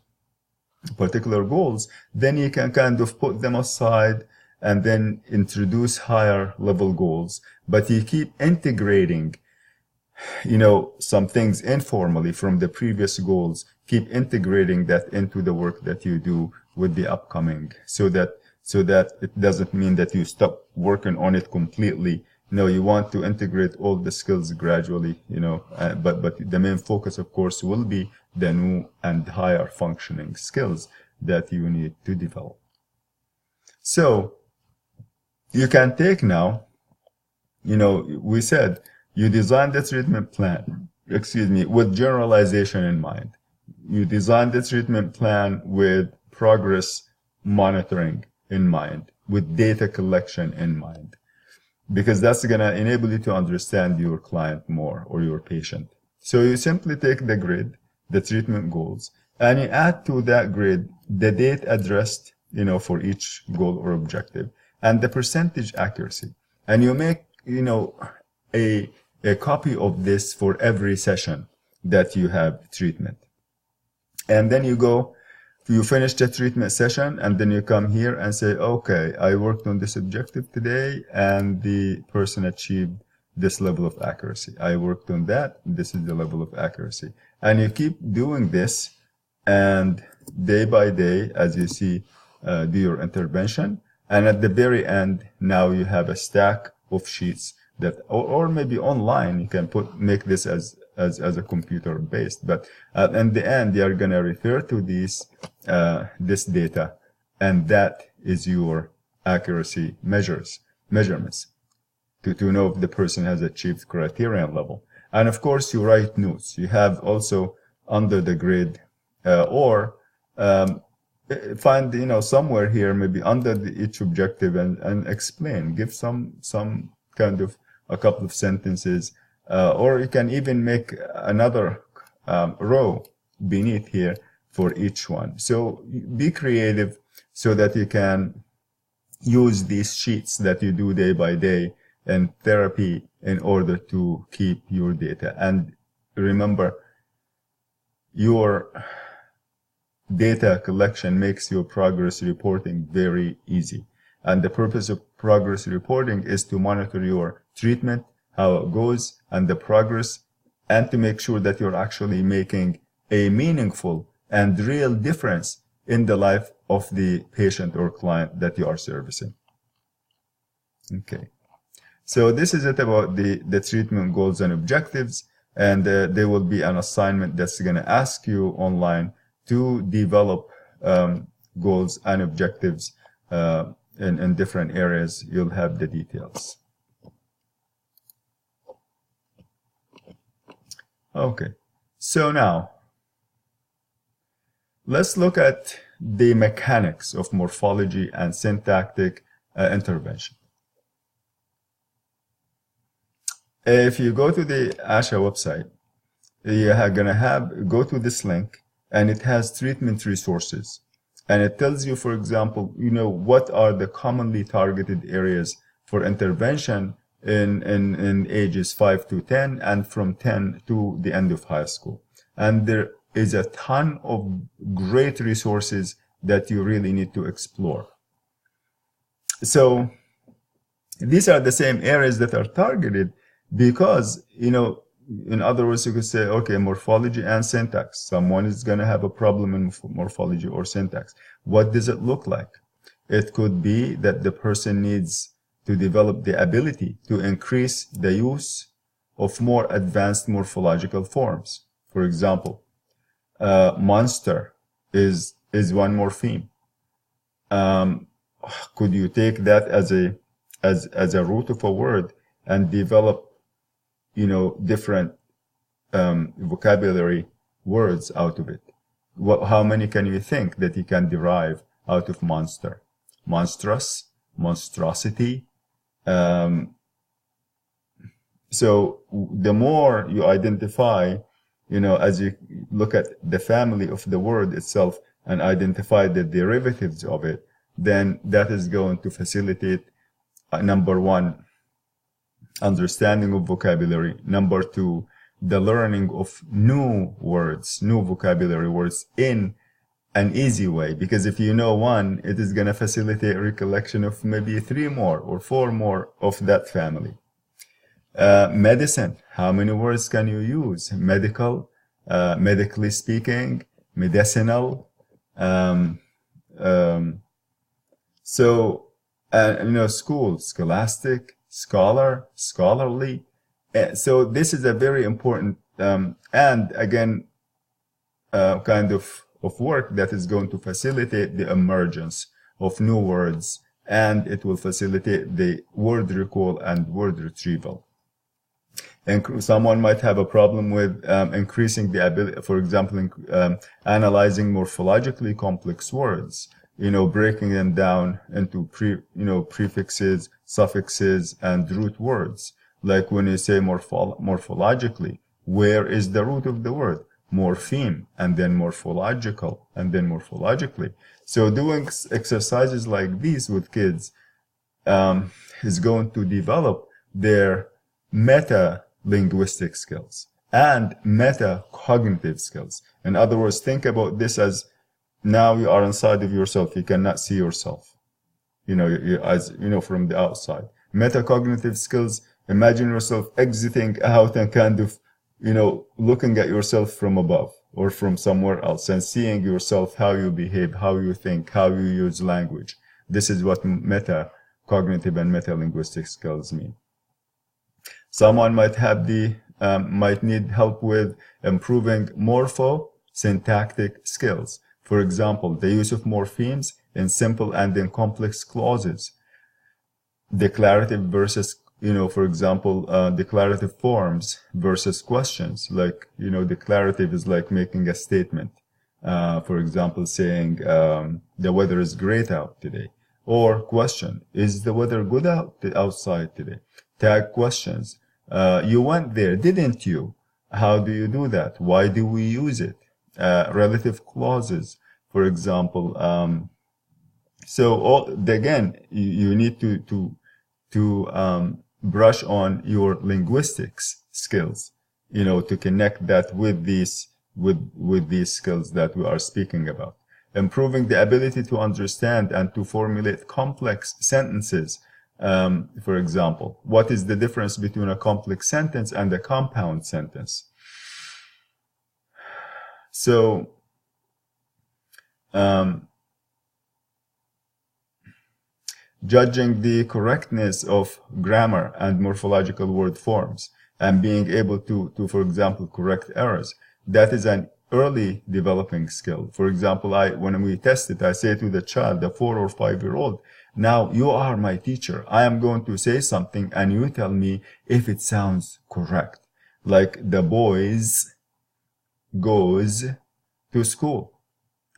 particular goals, then you can kind of put them aside and then introduce higher level goals. But you keep integrating some things informally from the previous goals, keep integrating that into the work that you do with the upcoming, so that it doesn't mean that you stop working on it completely. No, you want to integrate all the skills gradually, but the main focus, of course, will be the new and higher functioning skills that you need to develop. So you can take now, we said, you design the treatment plan, with generalization in mind. You design the treatment plan with progress monitoring in mind, with data collection in mind, because that's going to enable you to understand your client more, or your patient. So you simply take the grid, the treatment goals, and you add to that grid the date addressed, for each goal or objective, and the percentage accuracy. And you make, a copy of this for every session that you have treatment. And then you finish the treatment session, and then you come here and say, okay, I worked on this objective today, and the person achieved this level of accuracy. I worked on that, this is the level of accuracy. And you keep doing this, and day by day, as you see, do your intervention. And at the very end, now you have a stack of sheets that, or maybe online, you can make this as a computer based, but in the end, they are going to refer to this data, and that is your accuracy measurements to know if the person has achieved criterion level. And of course, you write notes. You have also under the grid, or find somewhere here, maybe under each objective, and explain, give some kind of a couple of sentences, or you can even make another row beneath here for each one. So be creative so that you can use these sheets that you do day by day in therapy in order to keep your data. And remember, your data collection makes your progress reporting very easy. And the purpose of progress reporting is to monitor your treatment, how it goes, and the progress and to make sure that you're actually making a meaningful and real difference in the life of the patient or client that you are servicing. Okay, so this is it about the treatment goals and objectives, and there will be an assignment that's going to ask you online to develop goals and objectives in different areas. You'll have the details. Okay, so now let's look at the mechanics of morphology and syntactic intervention. If you go to the ASHA website, you're gonna go to this link, and it has treatment resources, and it tells you, for example, what are the commonly targeted areas for intervention in ages 5 to 10 and from 10 to the end of high school. And there is a ton of great resources that you really need to explore. So these are the same areas that are targeted because, in other words, you could say, okay, morphology and syntax. Someone is going to have a problem in morphology or syntax. What does it look like? It could be that the person needs to develop the ability to increase the use of more advanced morphological forms. For example, monster is one morpheme. Could you take that as a root of a word and develop different vocabulary words out of it? How many can you think that you can derive out of monster? Monstrous, monstrosity. So the more you identify, as you look at the family of the word itself and identify the derivatives of it, then that is going to facilitate, number one, understanding of vocabulary. Number two, the learning of new words, new vocabulary words in an easy way. Because if you know one, it is going to facilitate recollection of maybe 3 more or 4 more of that family. Medicine, how many words can you use? Medical, medically speaking, medicinal. School, scholastic, scholar, scholarly. So this is a very important and again kind of work that is going to facilitate the emergence of new words, and it will facilitate the word recall and word retrieval. And someone might have a problem with increasing the ability, for example, analyzing morphologically complex words, breaking them down into prefixes, suffixes, and root words. Like when you say morphologically, where is the root of the word? Morpheme, and then morphological, and then morphologically. So doing exercises like these with kids is going to develop their meta-linguistic skills and meta-cognitive skills. In other words, think about this as now you are inside of yourself. You cannot see yourself, from the outside. Metacognitive skills, imagine yourself exiting out and kind of, looking at yourself from above or from somewhere else and seeing yourself, how you behave, how you think, how you use language. This is what metacognitive and metalinguistic skills mean. Someone might have might need help with improving morpho-syntactic skills. For example, the use of morphemes in simple and in complex clauses. Declarative versus, for example, declarative forms versus questions. Like, declarative is like making a statement. For example, saying, the weather is great out today. Or question, is the weather good outside today? Tag questions. You went there, didn't you? How do you do that? Why do we use it? Relative clauses, for example. Again, you need to brush on your linguistics skills, to connect that with these skills that we are speaking about. Improving the ability to understand and to formulate complex sentences. For example, what is the difference between a complex sentence and a compound sentence? So, judging the correctness of grammar and morphological word forms and being able to, for example, correct errors, that is an early developing skill. For example, when we test it, I say to the child, the 4 or 5-year-old, now you are my teacher. I am going to say something and you tell me if it sounds correct. Like the boys goes to school.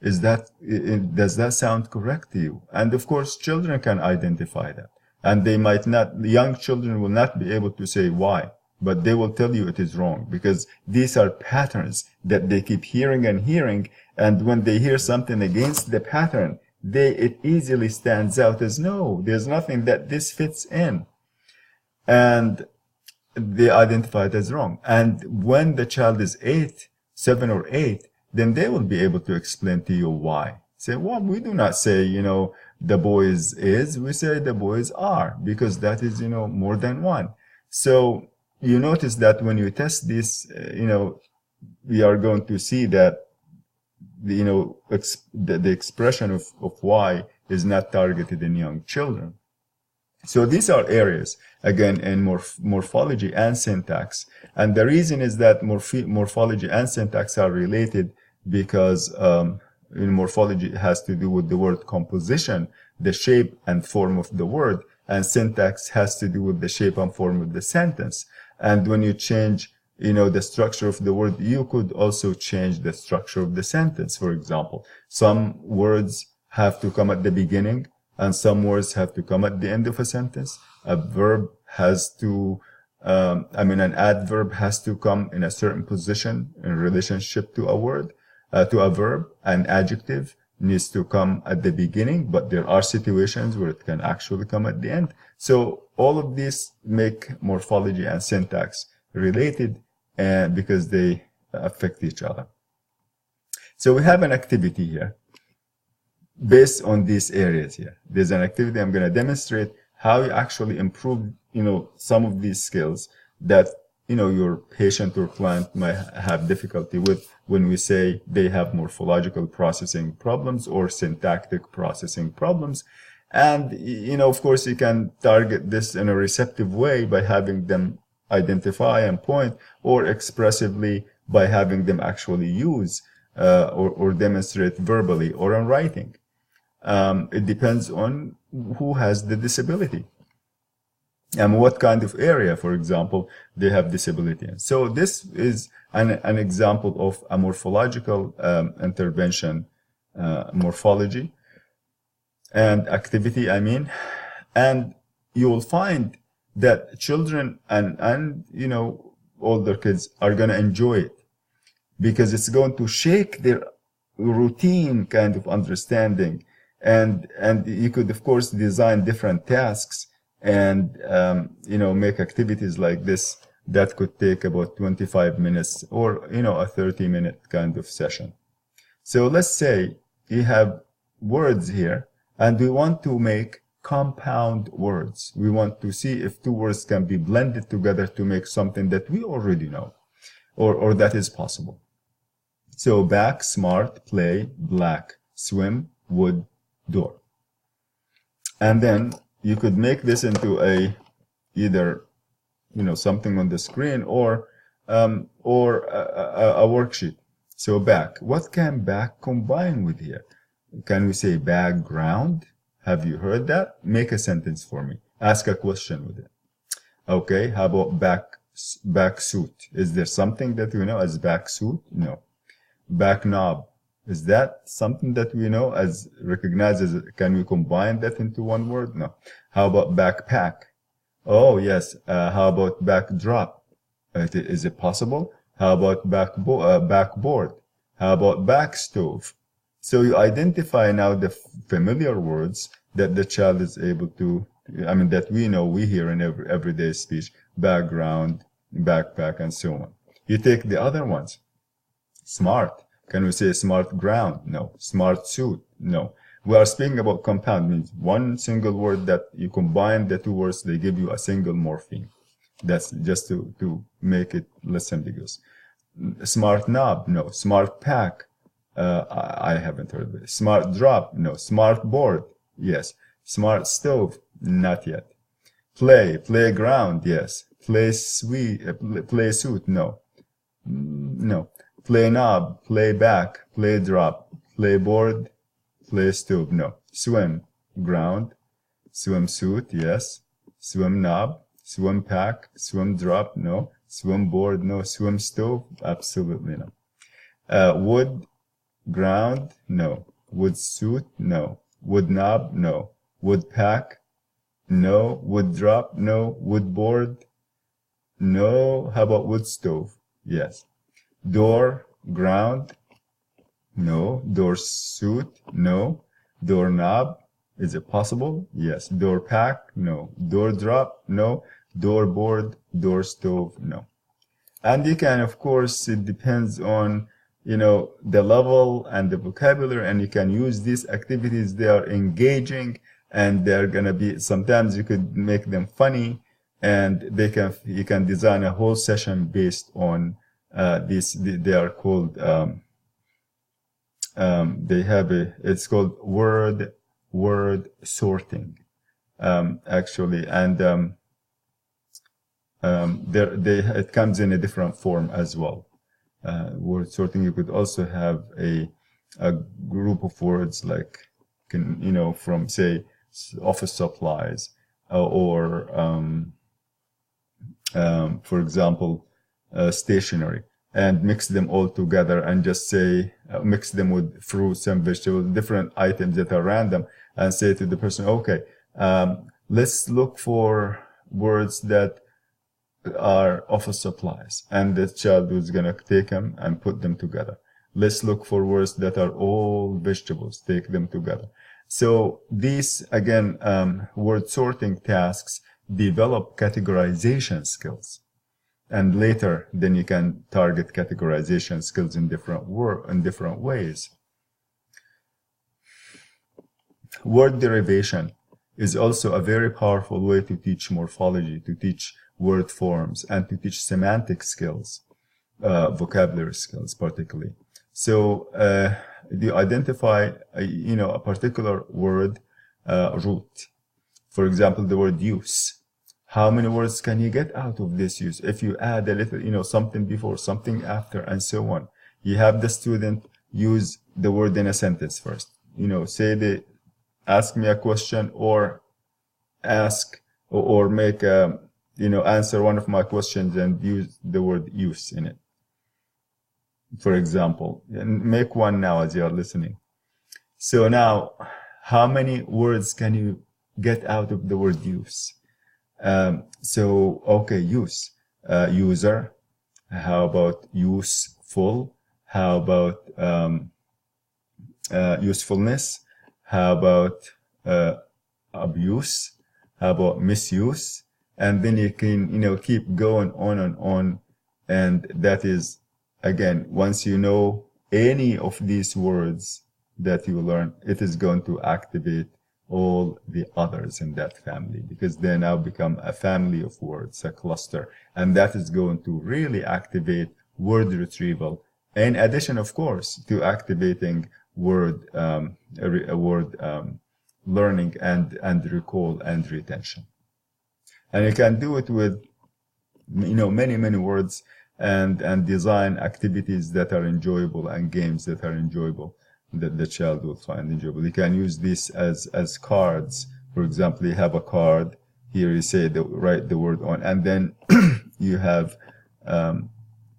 Does that sound correct to you? And of course, children can identify that. And they might not, young children will not be able to say why, but they will tell you it is wrong, because these are patterns that they keep hearing and hearing. And when they hear something against the pattern, it easily stands out as, no, there's nothing that this fits in. And they identify it as wrong. And when the child is 7 or 8, then they will be able to explain to you why. Say, well, we do not say, the boys is, we say the boys are, because that is, more than one. So you notice that when you test this, we are going to see that, the expression of why is not targeted in young children. So these are areas, again, in morphology and syntax. And the reason is that morphology and syntax are related because in morphology it has to do with the word composition, the shape and form of the word, and syntax has to do with the shape and form of the sentence. And when you change, the structure of the word, you could also change the structure of the sentence. For example, some words have to come at the beginning, and some words have to come at the end of a sentence. A verb has to, an adverb has to come in a certain position in relationship to a word, to a verb. An adjective needs to come at the beginning, but there are situations where it can actually come at the end. So all of these make morphology and syntax related, because they affect each other. So we have an activity here based on these areas here. There's an activity I'm going to demonstrate how you actually improve, some of these skills that, your patient or client might have difficulty with when we say they have morphological processing problems or syntactic processing problems. And, of course, you can target this in a receptive way by having them identify and point, or expressively by having them actually use or demonstrate verbally or in writing. It depends on who has the disability and what kind of area, for example, they have disability in. So this is an example of a morphological intervention, morphology and activity, and you will find that children and older kids are going to enjoy it, because it's going to shake their routine kind of understanding. And you could, of course, design different tasks and, make activities like this that could take about 25 minutes or, a 30-minute kind of session. So let's say you have words here and we want to make compound words. We want to see if two words can be blended together to make something that we already know, or that is possible. So back, smart, play, black, swim, wood, door. And then you could make this into either something on the screen or a worksheet. So back, what can back combine with here? Can we say background? Have you heard that? Make a sentence for me. Ask a question with it. Okay, how about back suit? Is there something that we know as back suit? No. Back knob. Is that something that we know as recognized as, can we combine that into one word? No. How about backpack? Oh, yes. How about backdrop? Is it possible? How about backboard? How about back stove? So you identify now the familiar words that the child is able to, that we know, we hear in everyday speech: background, backpack, and so on. You take the other ones. Smart. Can we say smart ground? No. Smart suit? No. We are speaking about compound, means one single word that you combine the two words, they give you a single morpheme. That's just to make it less ambiguous. Smart knob, no. Smart pack, I haven't heard of it. Smart drop, no. Smart board, yes. Smart stove, not yet. Playground, yes. Play suit, no. No. Play knob, play back, play drop, play board, play stove, no. Swim, ground, swimsuit, yes. Swim knob, swim pack, swim drop, no. Swim board, no. Swim stove, absolutely no. Wood, ground, no. Wood suit, no. Wood knob, no. Wood pack, no. Wood drop, no. Wood board, no. How about wood stove? Yes. Door, ground, no. Door suit, no. Door knob, is it possible? Yes. Door pack, no. Door drop, no. Door board, door stove, no. And you can, of course, it depends on, the level and the vocabulary, and you can use these activities. They are engaging, and they're going to be, sometimes you could make them funny, and you can design a whole session based on they are called, it's called word sorting, actually, and it comes in a different form as well. Word sorting, you could also have a group of words like, from, say, office supplies, or for example, stationery, and mix them all together and just say, mix them with fruits and vegetables, different items that are random, and say to the person, okay, let's look for words that are office supplies, and the child is going to take them and put them together. Let's look for words that are all vegetables, take them together. So these, again, word sorting tasks develop categorization skills. And later, then you can target categorization skills in different ways. Word derivation is also a very powerful way to teach morphology, to teach word forms, and to teach semantic skills, vocabulary skills particularly. So you identify, a particular word root. For example, the word use. How many words can you get out of this use? If you add a little, something before, something after, and so on. You have the student use the word in a sentence first. Say they ask me a question, or ask, or make a, answer one of my questions and use the word use in it. For example, and make one now as you are listening. So now, how many words can you get out of the word use? Okay, use, user. How about useful? How about usefulness? How about abuse? How about misuse? And then you can, keep going on and on. And that is, again, once you know any of these words that you learn, it is going to activate all the others in that family, because they now become a family of words, a cluster. And that is going to really activate word retrieval, in addition, of course, to activating word learning and recall and retention. And you can do it with, many words, and design activities that are enjoyable and games that are enjoyable, that the child will find enjoyable. You can use this as cards. For example, you have a card. Here you say, write the word on, and then you have,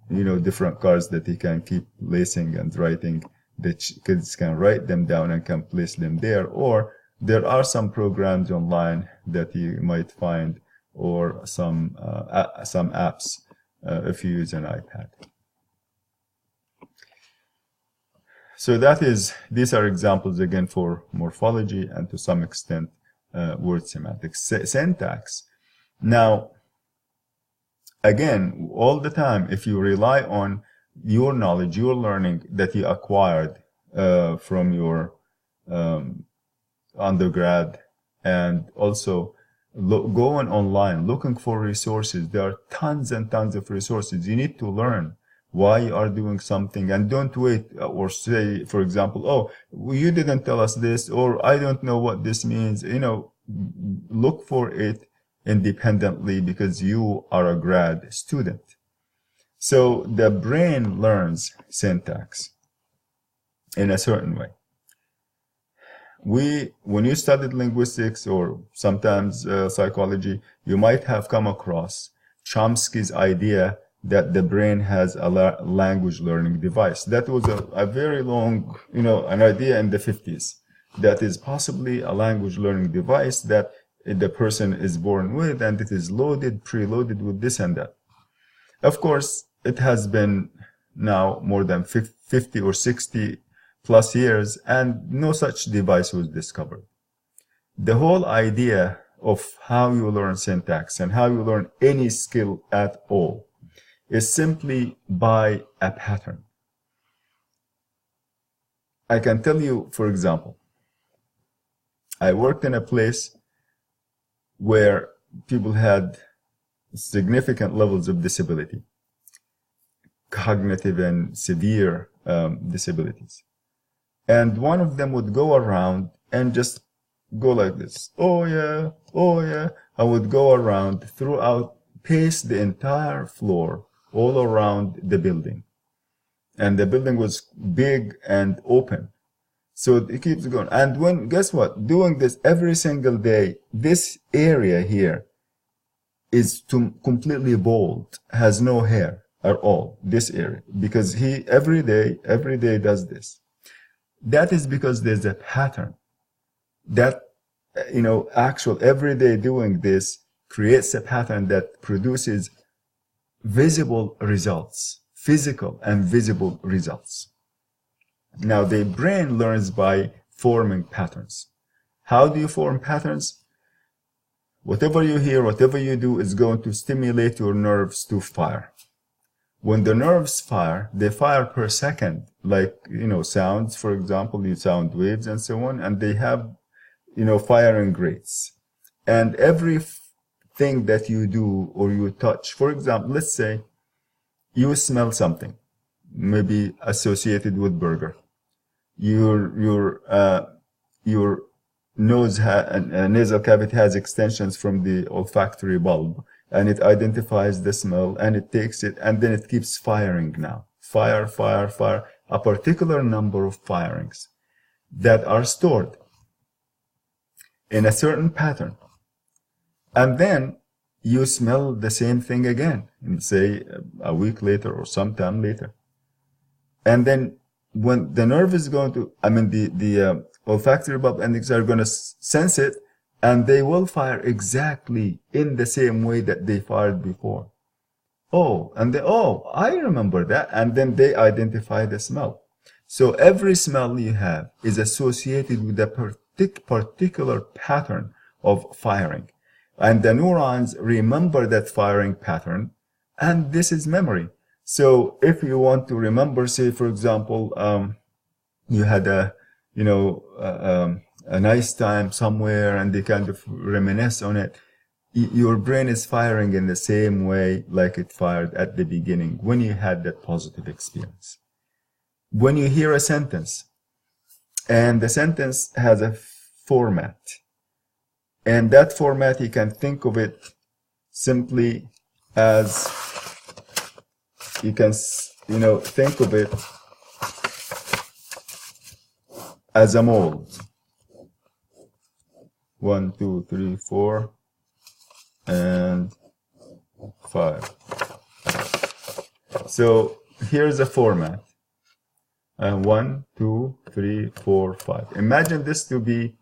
different cards that you can keep placing and writing. The kids can write them down and can place them there. Or there are some programs online that you might find, or some apps if you use an iPad. So these are examples again for morphology, and to some extent word semantics. Syntax. Now, again, all the time, if you rely on your knowledge, your learning that you acquired from your undergrad, and also going online, looking for resources. There are tons and tons of resources. You need to learn why you are doing something, and don't wait or say, for example, oh, you didn't tell us this, or I don't know what this means. Look for it independently because you are a grad student. So the brain learns syntax in a certain way. When you studied linguistics or sometimes psychology, you might have come across Chomsky's idea that the brain has a language learning device. That was a very long, an idea in the 50s. That is possibly a language learning device that the person is born with, and it is preloaded with this and that. Of course, it has been now more than 50 or 60 plus years, and no such device was discovered. The whole idea of how you learn syntax and how you learn any skill at all is simply by a pattern. I can tell you, for example, I worked in a place where people had significant levels of disability, cognitive and severe disabilities. And one of them would go around and just go like this. Oh yeah, oh yeah. I would go around pace the entire floor all around the building. And the building was big and open. So it keeps going. And guess what? Doing this every single day, this area here is completely bald, has no hair at all, this area. Because he every day does this. That is because there's a pattern. That, actual everyday doing this creates a pattern that produces visible results, physical and visible results. Now, the brain learns by forming patterns. How do you form patterns? Whatever you hear, whatever you do is going to stimulate your nerves to fire. When the nerves fire, they fire per second, like, sounds, for example, sound waves and so on, and they have, firing rates. And everything that you do or you touch, for example, let's say you smell something, maybe associated with burger. Your nasal cavity has extensions from the olfactory bulb, and it identifies the smell, and it takes it, and then it keeps firing now. Fire, fire, fire. A particular number of firings that are stored in a certain pattern. And then you smell the same thing again, and say a week later or sometime later. And then when the nerve is going to, the olfactory bulb endings are going to sense it, and they will fire exactly in the same way that they fired before. I remember that. And then they identify the smell. So every smell you have is associated with a particular pattern of firing. And the neurons remember that firing pattern, and this is memory. So if you want to remember, say, for example, you had a nice time somewhere, and they kind of reminisce on it, your brain is firing in the same way like it fired at the beginning when you had that positive experience. When you hear a sentence, and the sentence has a format, and that format, you can think of it simply as, you can, think of it as a mold. 1, 2, 3, 4, and 5. So here's a format. 1, 2, 3, 4, 5. Imagine this to be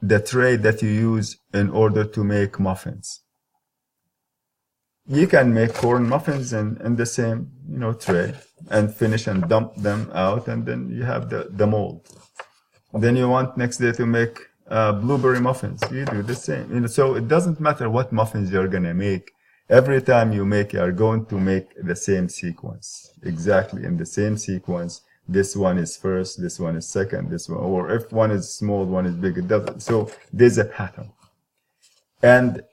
the tray that you use in order to make muffins. You can make corn muffins in the same, tray, and finish and dump them out, and then you have the mold. Then you want next day to make blueberry muffins. You do the same. So it doesn't matter what muffins you're going to make. Every time you make, you're going to make the same sequence. Exactly in the same sequence. This one is first, this one is second, this one, or if one is small, one is big. It doesn't. So there's a pattern. And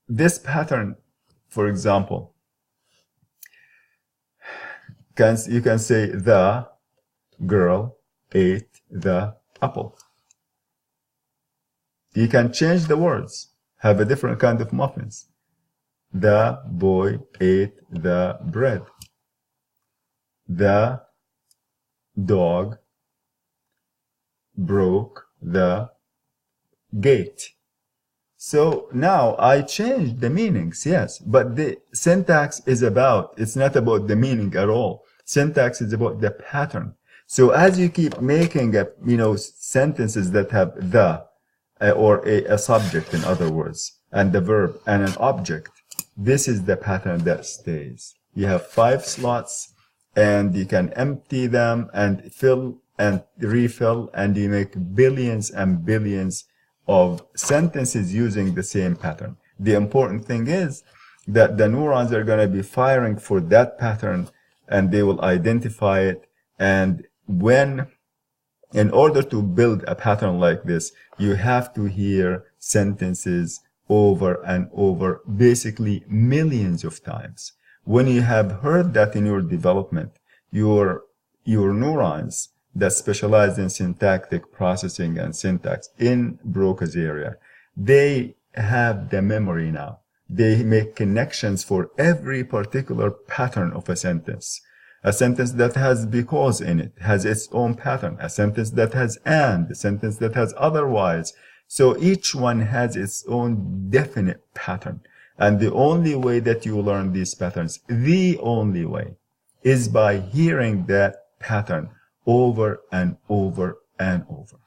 this pattern, for example, You can say the girl ate the apple. You can change the words, have a different kind of muffins. The boy ate the bread. The dog broke the gate. So now I changed the meanings, yes, but the syntax is it's not about the meaning at all. Syntax is about the pattern. So as you keep making sentences that have the or a subject, in other words, and the verb and an object, this is the pattern that stays. You have 5 slots and you can empty them and fill and refill, and you make billions and billions of sentences using the same pattern. The important thing is that the neurons are going to be firing for that pattern, and they will identify it. And in order to build a pattern like this, you have to hear sentences over and over, basically millions of times. When you have heard that in your development, your neurons that specialize in syntactic processing and syntax in Broca's area, they have the memory now. They make connections for every particular pattern of a sentence. A sentence that has because in it has its own pattern. A sentence that has and, a sentence that has otherwise. So each one has its own definite pattern. And the only way that you learn these patterns, the only way, is by hearing that pattern over and over and over.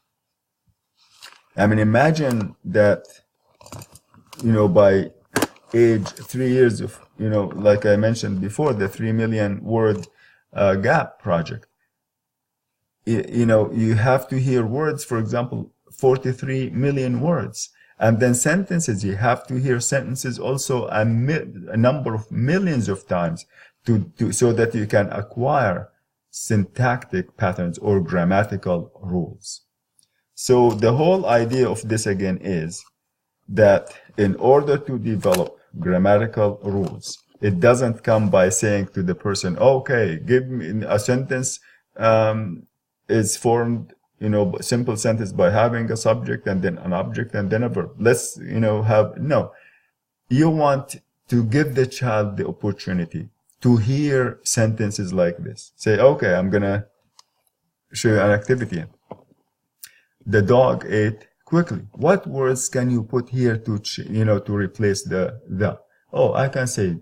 I mean, imagine that, by age 3 years of, like I mentioned before, the 3 million word gap project. You have to hear words, for example, 43 million words. And then sentences, you have to hear sentences also a number of millions of times so that you can acquire syntactic patterns or grammatical rules. So the whole idea of this again is that in order to develop grammatical rules, it doesn't come by saying to the person, okay, give me a sentence is formed, simple sentence by having a subject and then an object and then a verb. Let's, no. You want to give the child the opportunity to hear sentences like this. Say, okay, I'm going to show you an activity. The dog ate quickly. What words can you put here to replace the? Oh, I can say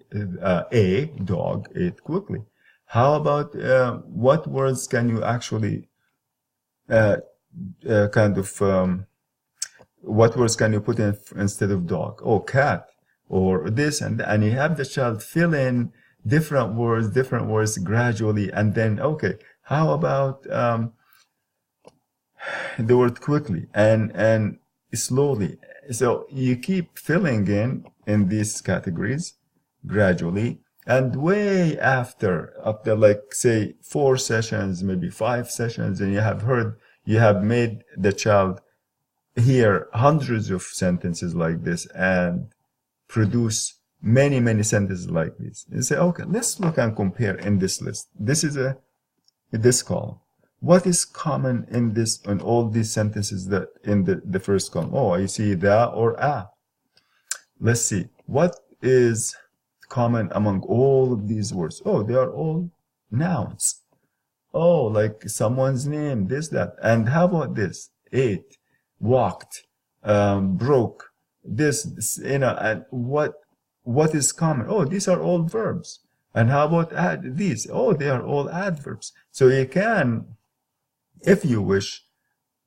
a dog ate quickly. How about what words can you actually what words can you put in instead of dog? Oh, cat or this and you have the child fill in different words gradually, and then, okay, how about the word quickly and slowly? So you keep filling in these categories gradually, and way after like say 4 sessions, maybe 5 sessions, and you have made the child hear hundreds of sentences like this and produce many sentences like this. You say, okay, let's look and compare in this list. This is this column. What is common in all these sentences that in the first column? Oh, I see the or a. Let's see. What is common among all of these words? Oh, they are all nouns. Oh, like someone's name, this, that. And how about this? Ate, walked, broke, this, and what is common? Oh, these are all verbs. And how about these? Oh, they are all adverbs. So you can, if you wish,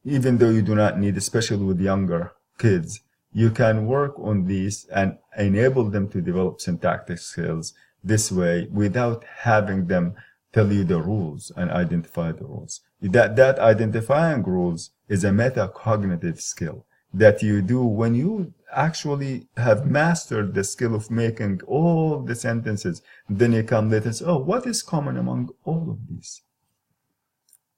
even though you do not need, especially with younger kids, you can work on these and enable them to develop syntactic skills this way without having them tell you the rules and identify the rules. That identifying rules is a metacognitive skill that you do when you actually have mastered the skill of making all the sentences. Then you come later and say, oh, what is common among all of these?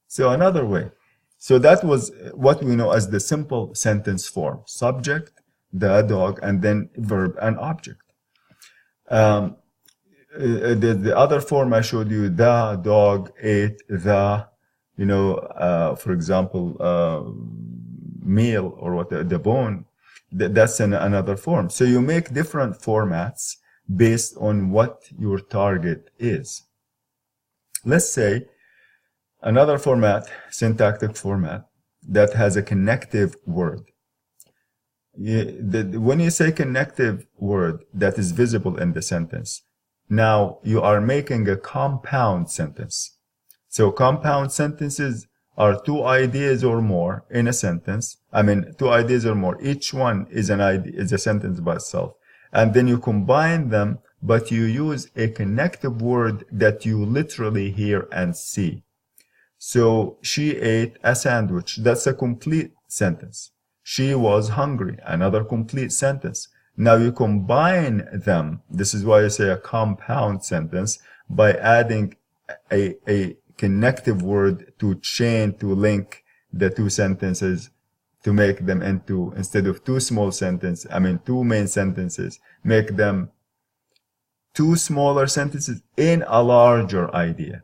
So another way. So that was what we know as the simple sentence form. Subject, the dog, and then verb and object. the other form I showed you, the dog ate the, for example, meal or what the bone, that's another form. So you make different formats based on what your target is. Let's say another format, syntactic format, that has a connective word. When you say connective word that is visible in the sentence, now you are making a compound sentence. So compound sentences are two ideas or more in a sentence. Two ideas or more. Each one is an idea, is a sentence by itself. And then you combine them, but you use a connective word that you literally hear and see. So she ate a sandwich. That's a complete sentence. She was hungry. Another complete sentence. Now you combine them. This is why you say a compound sentence, by adding a connective word to chain, to link the two sentences, to make them into, instead of two small sentences, two main sentences, make them two smaller sentences in a larger idea.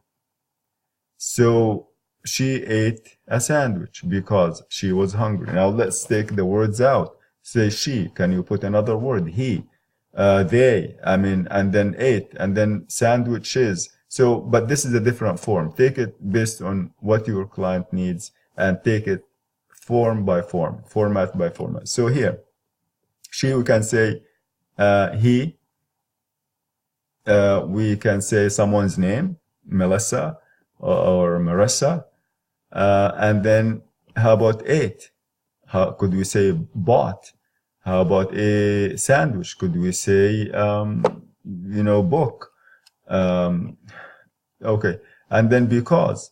So she ate a sandwich because she was hungry. Now let's take the words out. Say she. Can you put another word? He, they, and then ate, and then sandwiches. So, but this is a different form. Take it based on what your client needs and take it form by form, format by format. So here, she, we can say he. We can say someone's name, Melissa or Marissa. And then how about ate? How could we say bought? How about a sandwich? Could we say, book? Okay. And then because.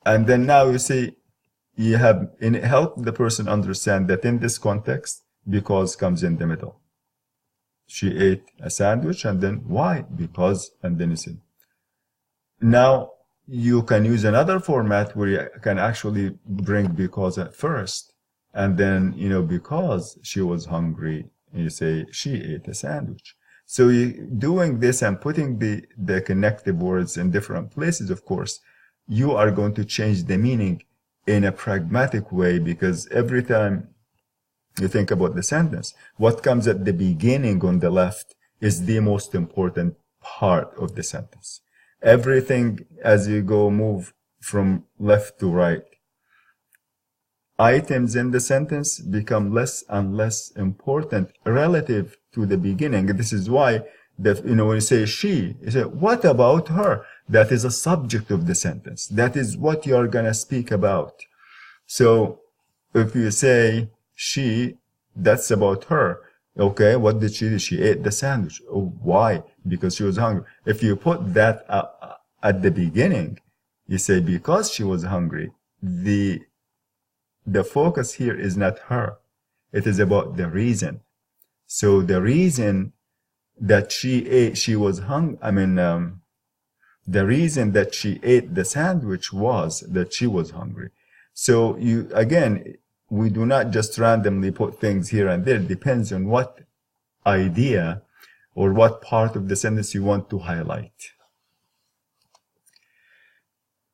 And then now you say, you have help the person understand that in this context, because comes in the middle. She ate a sandwich, and then why? Because, and then you say. Now, you can use another format where you can actually bring because at first, and then, because she was hungry, you say she ate a sandwich. So you doing this and putting the connective words in different places, of course, you are going to change the meaning in a pragmatic way, because every time you think about the sentence, what comes at the beginning on the left is the most important part of the sentence. Everything as you move from left to right, items in the sentence become less and less important relative to the beginning. This is why when you say she, you say, what about her? That is a subject of the sentence. That is what you are going to speak about. So if you say she, that's about her. Okay, what did she do? She ate the sandwich. Oh, why? Because she was hungry. If you put that at the beginning, you say because she was hungry, the focus here is not her. It is about the reason. So the reason that she ate, she was hungry. The reason that she ate the sandwich was that she was hungry. So we do not just randomly put things here and there. It depends on what idea or what part of the sentence you want to highlight.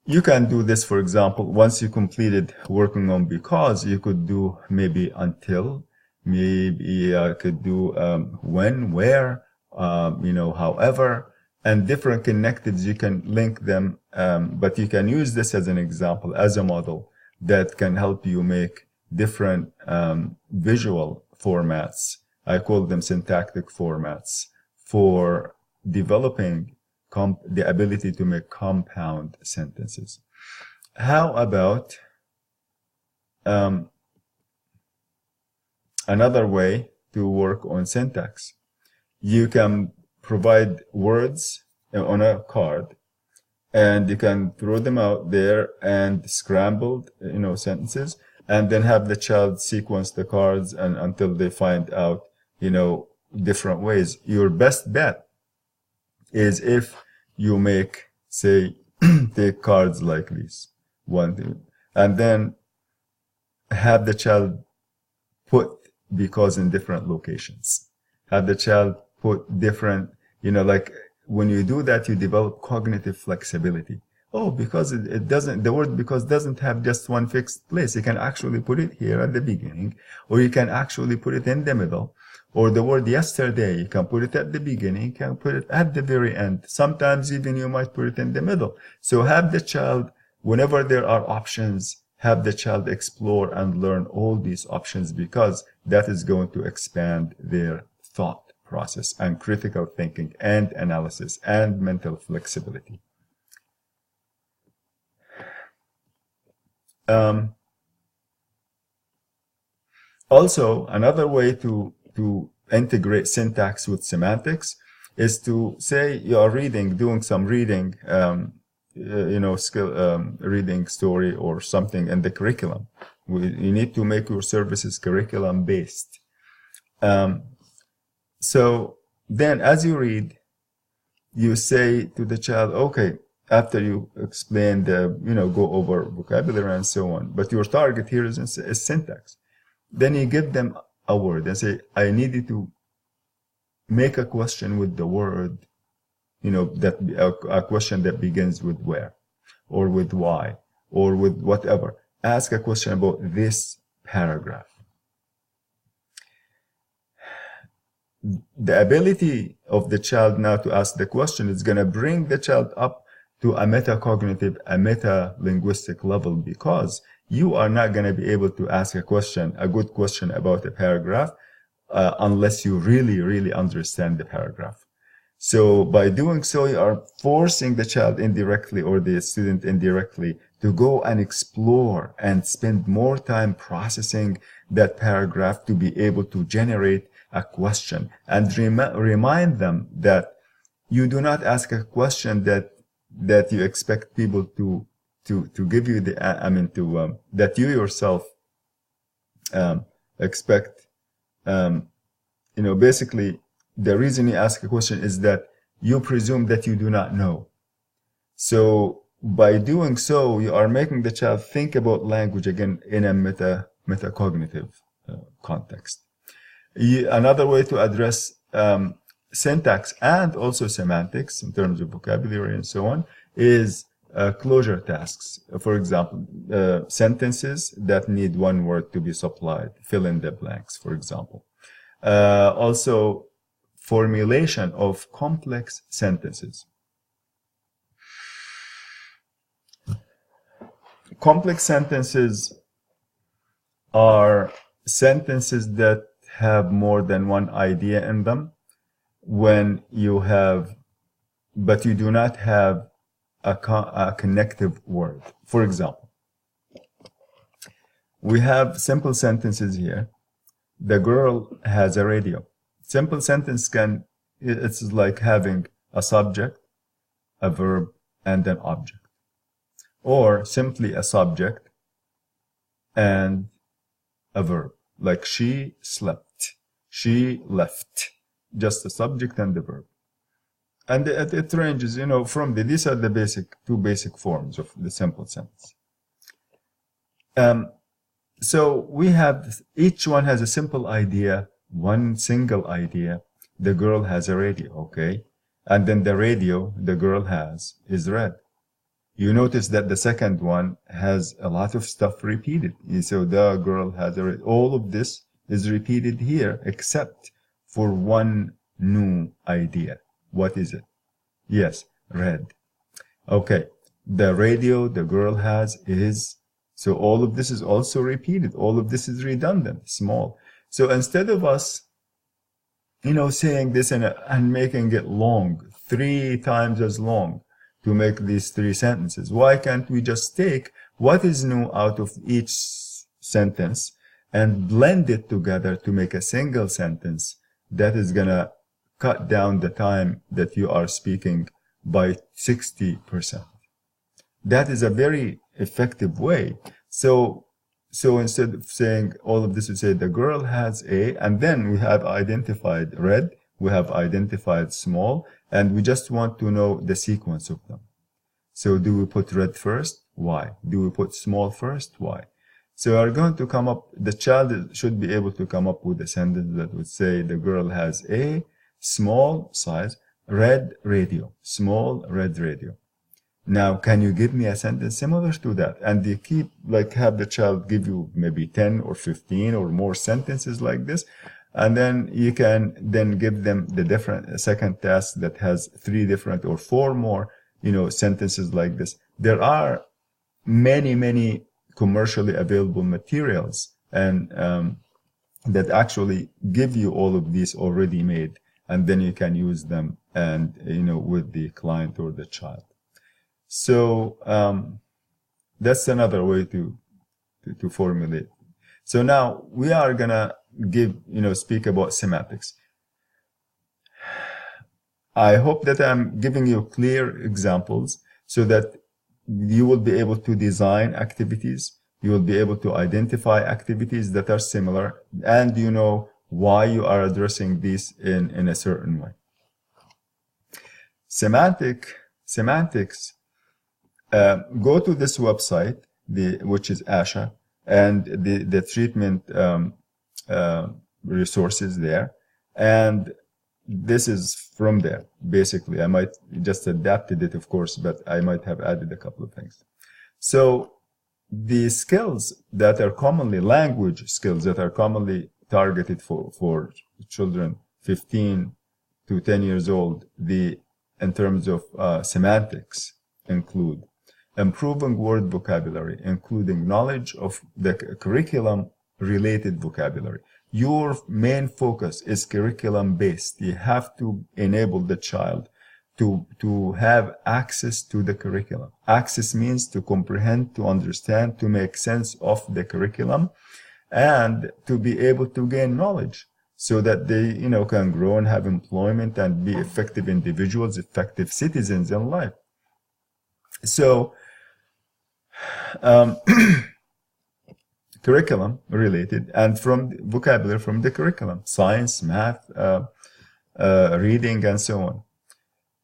You can do this, for example, once you completed working on because, you could do maybe until, maybe could do when, where, however, and different connectives. You can link them, but you can use this as an example, as a model that can help you make different visual formats. I call them syntactic formats for developing the ability to make compound sentences. How about another way to work on syntax? You can provide words on a card, and you can throw them out there and scrambled, sentences, and then have the child sequence the cards and until they find out, different ways. Your best bet is if you make, say, take cards like this, 1, 2, and then have the child put because in different locations. Have the child put different, when you do that, you develop cognitive flexibility. Oh, because it doesn't, the word because doesn't have just one fixed place. You can actually put it here at the beginning, or you can actually put it in the middle. Or the word yesterday, you can put it at the beginning, you can put it at the very end. Sometimes even you might put it in the middle. So have the child, whenever there are options, have the child explore and learn all these options, because that is going to expand their thought process and critical thinking and analysis and mental flexibility. Also, another way to integrate syntax with semantics is to say you are doing some reading, reading story or something in the curriculum. You need to make your services curriculum based. So then as you read, you say to the child, okay, after you explain go over vocabulary and so on, but your target here is syntax. Then you give them a word and say, I need you to make a question with the word, a question that begins with where, or with why, or with whatever. Ask a question about this paragraph. The ability of the child now to ask the question is going to bring the child up to a metacognitive, a meta-linguistic level, because you are not going to be able to ask a good question about a paragraph unless you really, really understand the paragraph. So by doing so, you are forcing the child indirectly, or the student indirectly, to go and explore and spend more time processing that paragraph to be able to generate a question, and remind them that you do not ask a question that you expect people to give you that you yourself expect. Basically, the reason you ask a question is that you presume that you do not know. So by doing so, you are making the child think about language again in a metacognitive context. Another way to address syntax and also semantics in terms of vocabulary and so on is closure tasks. For example, sentences that need one word to be supplied, fill in the blanks, for example. Also, formulation of complex sentences. Complex sentences are sentences that have more than one idea in them but you do not have a connective word. For example, we have simple sentences here. The girl has a radio. Simple sentence it's like having a subject, a verb, and an object. Or simply a subject and a verb. Like she slept, she left. Just the subject and the verb. And it ranges, from these are the two basic forms of the simple sentence. So we have, each one has a simple idea, one single idea. The girl has a radio, okay? And then the radio the girl has is red. You notice that the second one has a lot of stuff repeated. So the girl has a radio. All of this is repeated here, except for one new idea. What is it? Yes, red. Okay, the radio the girl has is, so all of this is also repeated. All of this is redundant, small. So instead of us, saying this and making it long, 3 times as long to make these 3 sentences, why can't we just take what is new out of each sentence and blend it together to make a single sentence that is gonna cut down the time that you are speaking by 60%. That is a very effective way. So instead of saying all of this, we say the girl has a, and then we have identified red, we have identified small, and we just want to know the sequence of them. So do we put red first? Why? Do we put small first? Why? So we're going to come up, the child should be able to come up with a sentence that would say the girl has a small size, red radio, small red radio. Now, can you give me a sentence similar to that? And you keep, like, have the child give you maybe 10 or 15 or more sentences like this. And then you can then give them the different second task that has 3 different or 4 more, sentences like this. There are many commercially available materials and that actually give you all of these already made, and then you can use them and with the client or the child. So that's another way to formulate. So now we are gonna speak about semantics. I hope that I'm giving you clear examples so that you will be able to design activities. You will be able to identify activities that are similar, and you know why you are addressing these in a certain way. Semantics. Go to this website, which is ASHA, and the treatment resources there, and this is from there. Basically, I might just adapted it, of course, but I might have added a couple of things. So the skills that are commonly, language skills that are commonly targeted for children 15 to 10 years old, in terms of semantics, include improving word vocabulary, including knowledge of the curriculum-related vocabulary. Your main focus is curriculum-based. You have to enable the child to have access to the curriculum. Access means to comprehend, to understand, to make sense of the curriculum, and to be able to gain knowledge so that they, can grow and have employment and be effective individuals, effective citizens in life. So, curriculum related, and from vocabulary from the curriculum, science, math, reading, and so on.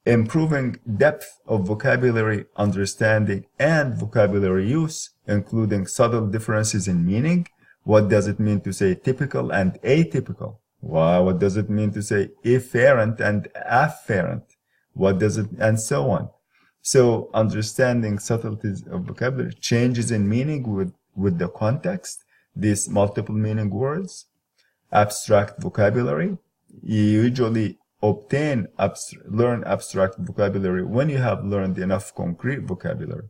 Improving depth of vocabulary understanding and vocabulary use, including subtle differences in meaning. What does it mean to say typical and atypical? What does it mean to say efferent and afferent? What does it, and so on. So understanding subtleties of vocabulary, changes in meaning with the context, these multiple meaning words, abstract vocabulary. You usually learn abstract vocabulary when you have learned enough concrete vocabulary.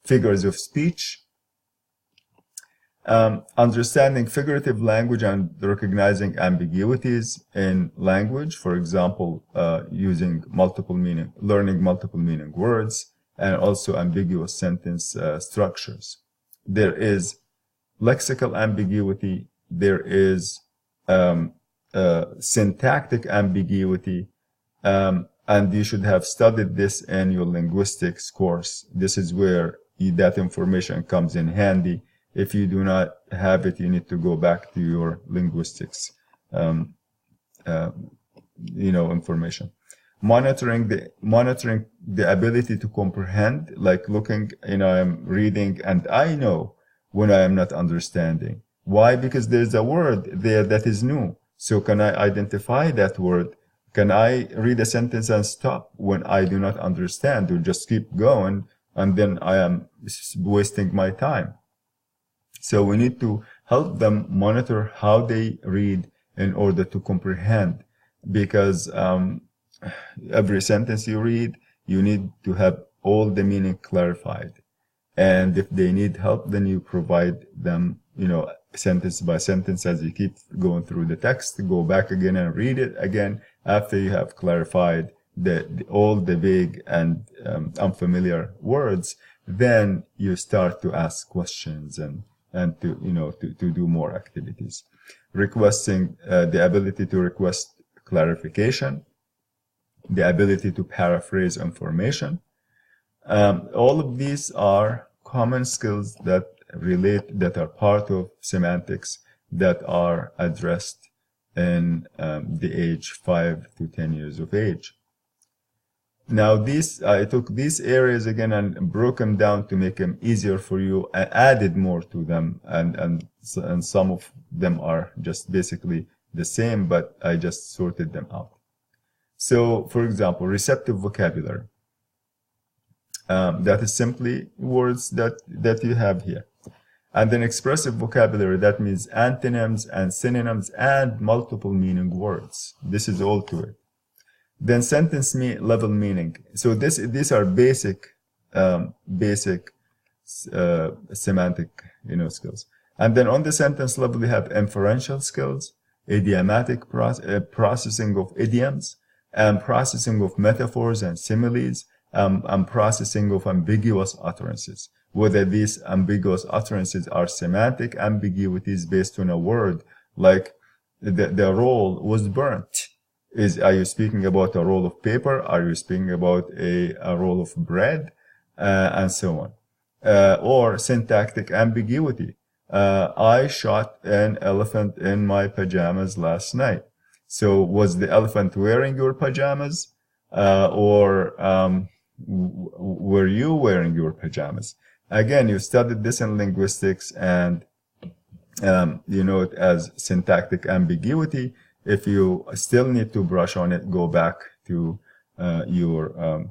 Figures of speech, understanding figurative language and recognizing ambiguities in language, for example, learning multiple meaning words, and also ambiguous sentence structures. There is lexical ambiguity, there is syntactic ambiguity, and you should have studied this in your linguistics course. This is where that information comes in handy. If you do not have it, you need to go back to your linguistics, information. Monitoring the ability to comprehend, like looking, I'm reading and I know when I am not understanding. Why? Because there's a word there that is new. So can I identify that word? Can I read a sentence and stop when I do not understand, or just keep going and then I am wasting my time? So we need to help them monitor how they read in order to comprehend, because every sentence you read, you need to have all the meaning clarified. And if they need help, then you provide them, sentence by sentence as you keep going through the text. Go back again and read it again after you have clarified all the vague and unfamiliar words. Then you start to ask questions and to do more activities. Requesting the ability to request clarification, the ability to paraphrase information. All of these are common skills that are part of semantics, that are addressed in the age 5 to 10 years of age. Now, I took these areas again and broke them down to make them easier for you. I added more to them, and some of them are just basically the same, but I just sorted them out. So, for example, receptive vocabulary. That is simply words that you have here. And then expressive vocabulary, that means antonyms and synonyms and multiple meaning words. This is all to it. Then sentence level meaning. So these are basic semantic, skills. And then on the sentence level, we have inferential skills, idiomatic processing of idioms, and processing of metaphors and similes, and processing of ambiguous utterances. Whether these ambiguous utterances are semantic ambiguities based on a word, like the roll was burnt. Are you speaking about a roll of paper? Are you speaking about a roll of bread? And so on. Or syntactic ambiguity. I shot an elephant in my pajamas last night. So was the elephant wearing your pajamas? Or were you wearing your pajamas? Again, you studied this in linguistics, and you know it as syntactic ambiguity. If you still need to brush on it, go back to your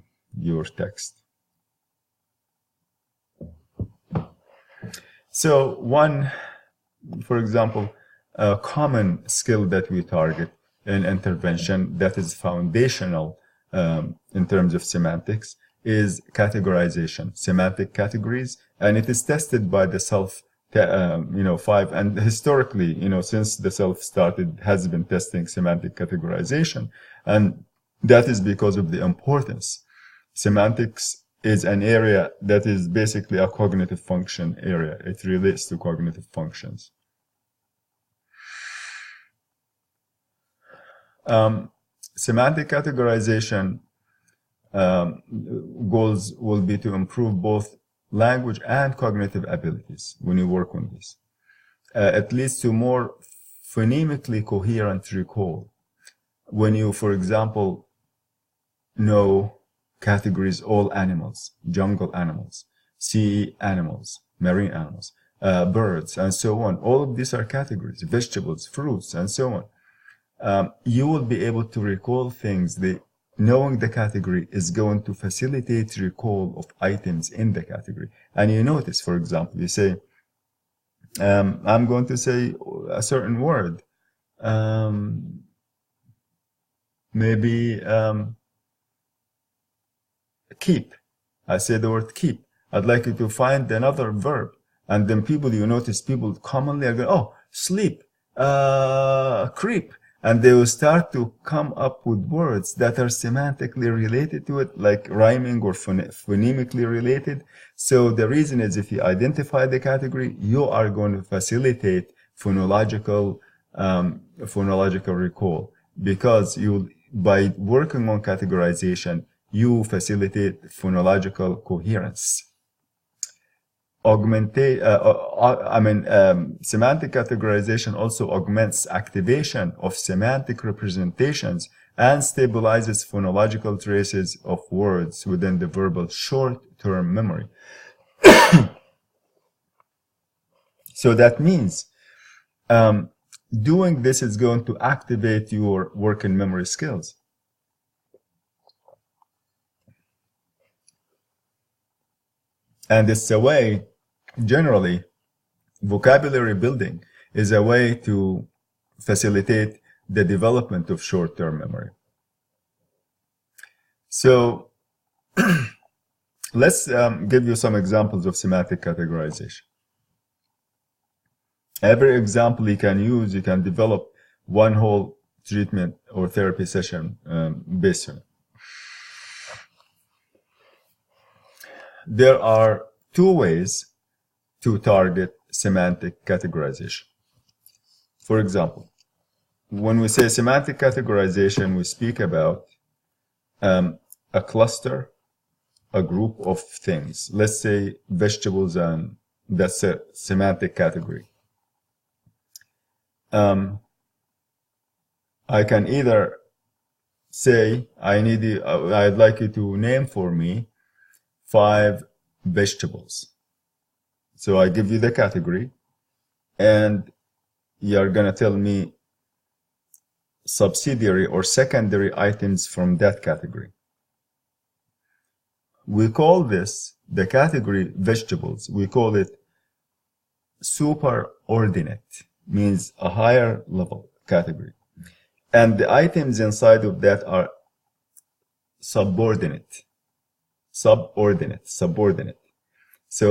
text. So for example, a common skill that we target in intervention that is foundational in terms of semantics is categorization, semantic categories, and it is tested by the self, 5, and historically, since the self started, has been testing semantic categorization, and that is because of the importance. Semantics is an area that is basically a cognitive function area. It relates to cognitive functions. Semantic categorization goals will be to improve both language and cognitive abilities when you work on this. It leads to more phonemically coherent recall. When you, for example, know categories, all animals, jungle animals, sea animals, marine animals, birds, and so on. All of these are categories, vegetables, fruits, and so on. You will be able to recall things. Knowing the category is going to facilitate recall of items in the category. And you notice, for example, you say, I'm going to say a certain word. Maybe keep. I say the word keep. I'd like you to find another verb. And then you notice people commonly are going, oh, sleep, creep. And they will start to come up with words that are semantically related to it, like rhyming or phonemically related. So the reason is, if you identify the category, you are going to facilitate phonological recall, because by working on categorization, you facilitate phonological coherence. Semantic categorization also augments activation of semantic representations and stabilizes phonological traces of words within the verbal short-term memory. So that means doing this is going to activate your working memory skills. And it's a way, generally, vocabulary building is a way to facilitate the development of short-term memory. So let's give you some examples of semantic categorization. Every example you can use, you can develop one whole treatment or therapy session based on it. There are two ways to target semantic categorization. For example, when we say semantic categorization, we speak about a cluster, a group of things. Let's say vegetables, and that's a semantic category. I can either say, I'd like you to name for me 5 vegetables. So I give you the category, and you're gonna tell me subsidiary or secondary items from that category. We call this, the category vegetables, we call it superordinate, means a higher level category. And the items inside of that are subordinate. So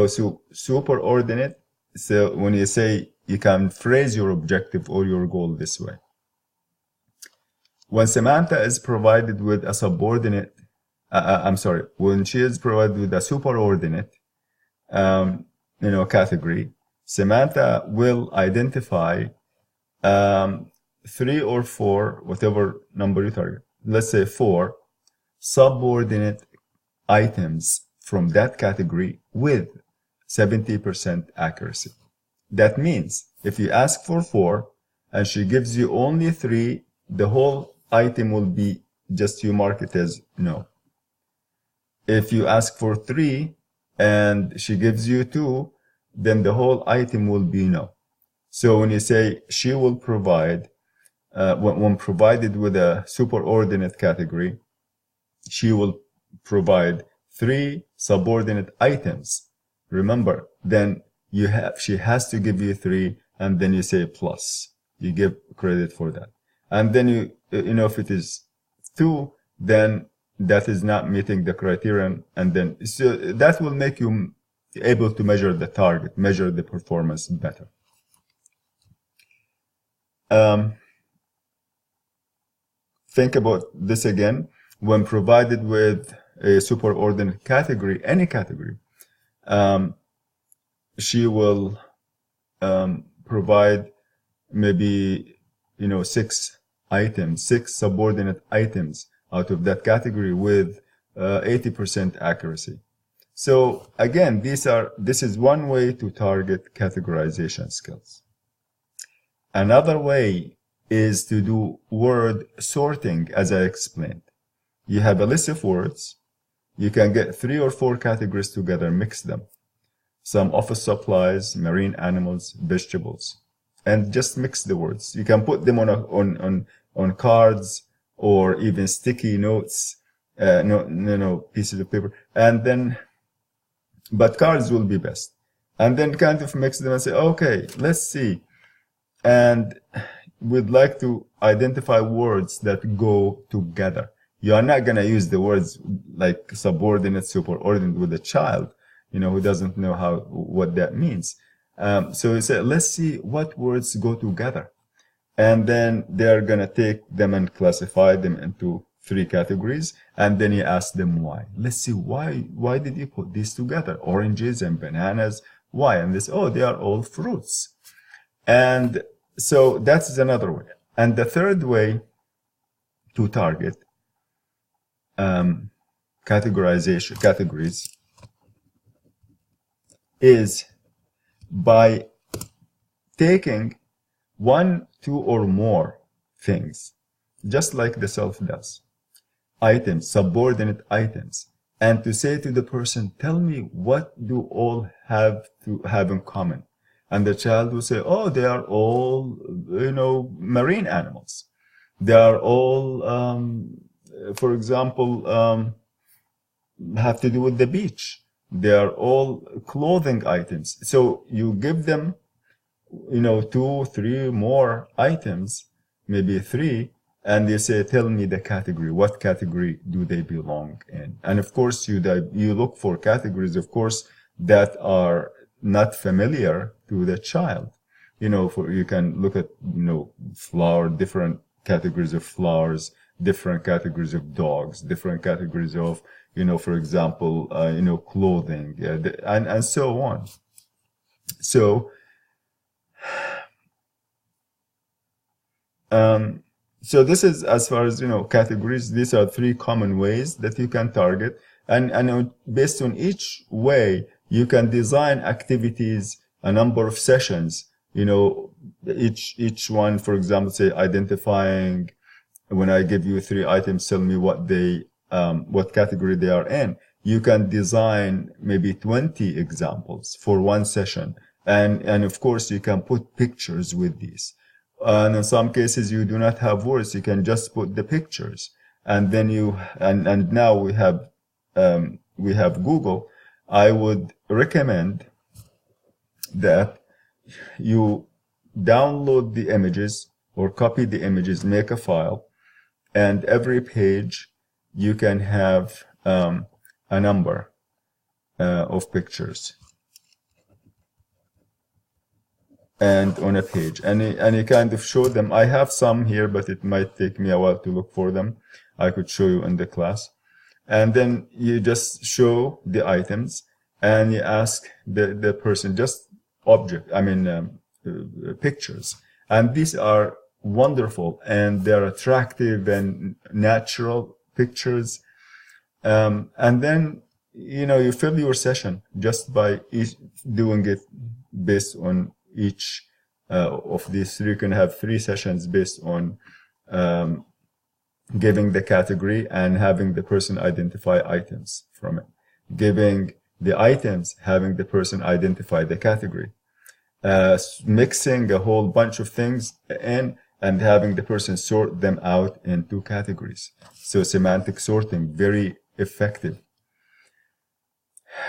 superordinate. So when you say, you can phrase your objective or your goal this way. When Samantha is provided with a subordinate, when she is provided with a superordinate, category, Samantha will identify 3 or 4, whatever number you target. Let's say 4 subordinate items from that category with 70% accuracy. That means if you ask for 4 and she gives you only 3, the whole item will be just, you mark it as no. If you ask for 3 and she gives you 2, then the whole item will be no. So when you say she will provide, when provided with a superordinate category, she will provide 3 subordinate items. Remember, then she has to give you 3, and then you say plus. You give credit for that. And then if it is 2, then that is not meeting the criterion, and then so that will make you able to measure the target, measure the performance better. Think about this again. When provided with a superordinate category, any category, she will provide maybe 6 items, 6 subordinate items out of that category with 80% accuracy. So again, this is one way to target categorization skills. Another way is to do word sorting, as I explained. You have a list of words. You can get 3 or 4 categories together, mix them. Some office supplies, marine animals, vegetables, and just mix the words. You can put them on cards or even sticky notes, pieces of paper, and then, but cards will be best. And then kind of mix them and say, okay, let's see. And we'd like to identify words that go together. You are not going to use the words like subordinate, superordinate with a child, who doesn't know what that means. So you say, let's see what words go together. And then they're going to take them and classify them into 3 categories. And then you ask them why. Let's see, why did you put these together? Oranges and bananas. Why? And this, they are all fruits. And so that's another way. And the third way to target categories is by taking 1, 2, or more things, just like the self does, items, subordinate items, and to say to the person, tell me, what do all have to have in common? And the child will say, they are all, marine animals. They are all, for example, have to do with the beach. They are all clothing items. So you give them, 2, 3 more items, maybe 3, and you say, tell me the category. What category do they belong in? And of course, you look for categories, of course, that are not familiar to the child. You can look at, flower, different categories of flowers, different categories of dogs, different categories of, for example, clothing, and so on. So, so this is as far as, categories. These are 3 common ways that you can target. And based on each way, you can design activities, a number of sessions, each one, for example, say identifying, when I give you 3 items, tell me what category they are in. You can design maybe 20 examples for one session. And of course, you can put pictures with these. And in some cases, you do not have words. You can just put the pictures. And then and now we have Google. I would recommend that you download the images or copy the images, make a file, and every page you can have a number of pictures. And on a page, and you kind of show them. I have some here, but it might take me a while to look for them. I could show you in the class. And then you just show the items, and you ask the person just pictures. And these are wonderful, and they're attractive and natural pictures. And then, you fill your session just by doing it based on each of these three. You can have 3 sessions based on giving the category and having the person identify items from it. Giving the items, having the person identify the category. Mixing a whole bunch of things in and having the person sort them out into categories. So semantic sorting, very effective.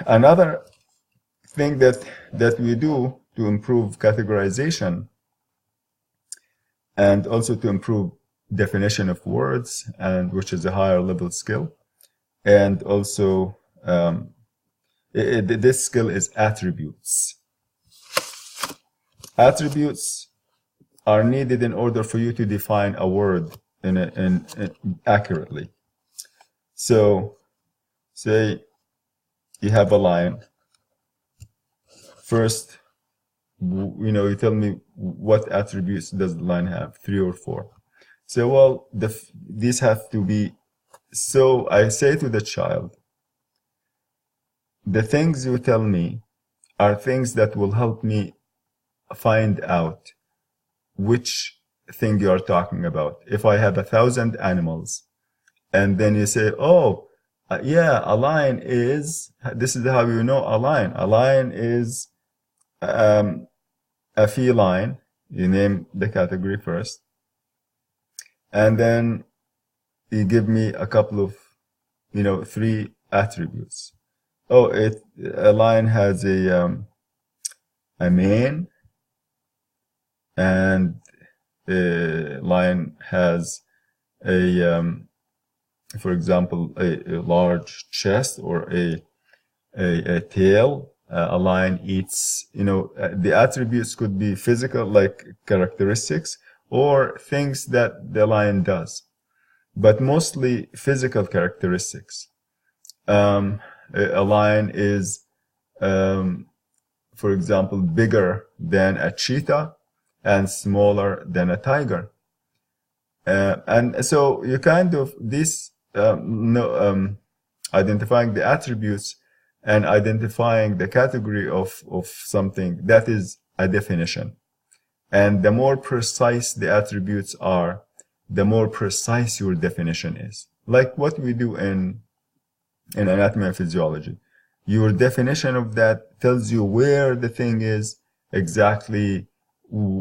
Another thing that we do to improve categorization and also to improve definition of words, and which is a higher level skill, and also this skill is attributes. Attributes are needed in order for you to define a word in accurately. So, say you have a line. First, you tell me what attributes does the line have, 3 or 4. So, well, these have to be. So I say to the child, the things you tell me are things that will help me find out which thing you are talking about. If I have 1,000 animals, and then you say, oh, yeah, a lion is, this is how you know a lion. A lion is a feline. You name the category first. And then you give me a couple of, 3 attributes. Oh, a lion has a mane, and a lion has for example, a large chest or a tail. A lion eats, the attributes could be physical, like characteristics, or things that the lion does, but mostly physical characteristics. A lion is, for example, bigger than a cheetah and smaller than a tiger. And so you kind of, identifying the attributes and identifying the category of something, that is a definition. And the more precise the attributes are, the more precise your definition is. Like what we do in anatomy and physiology. Your definition of that tells you where the thing is, exactly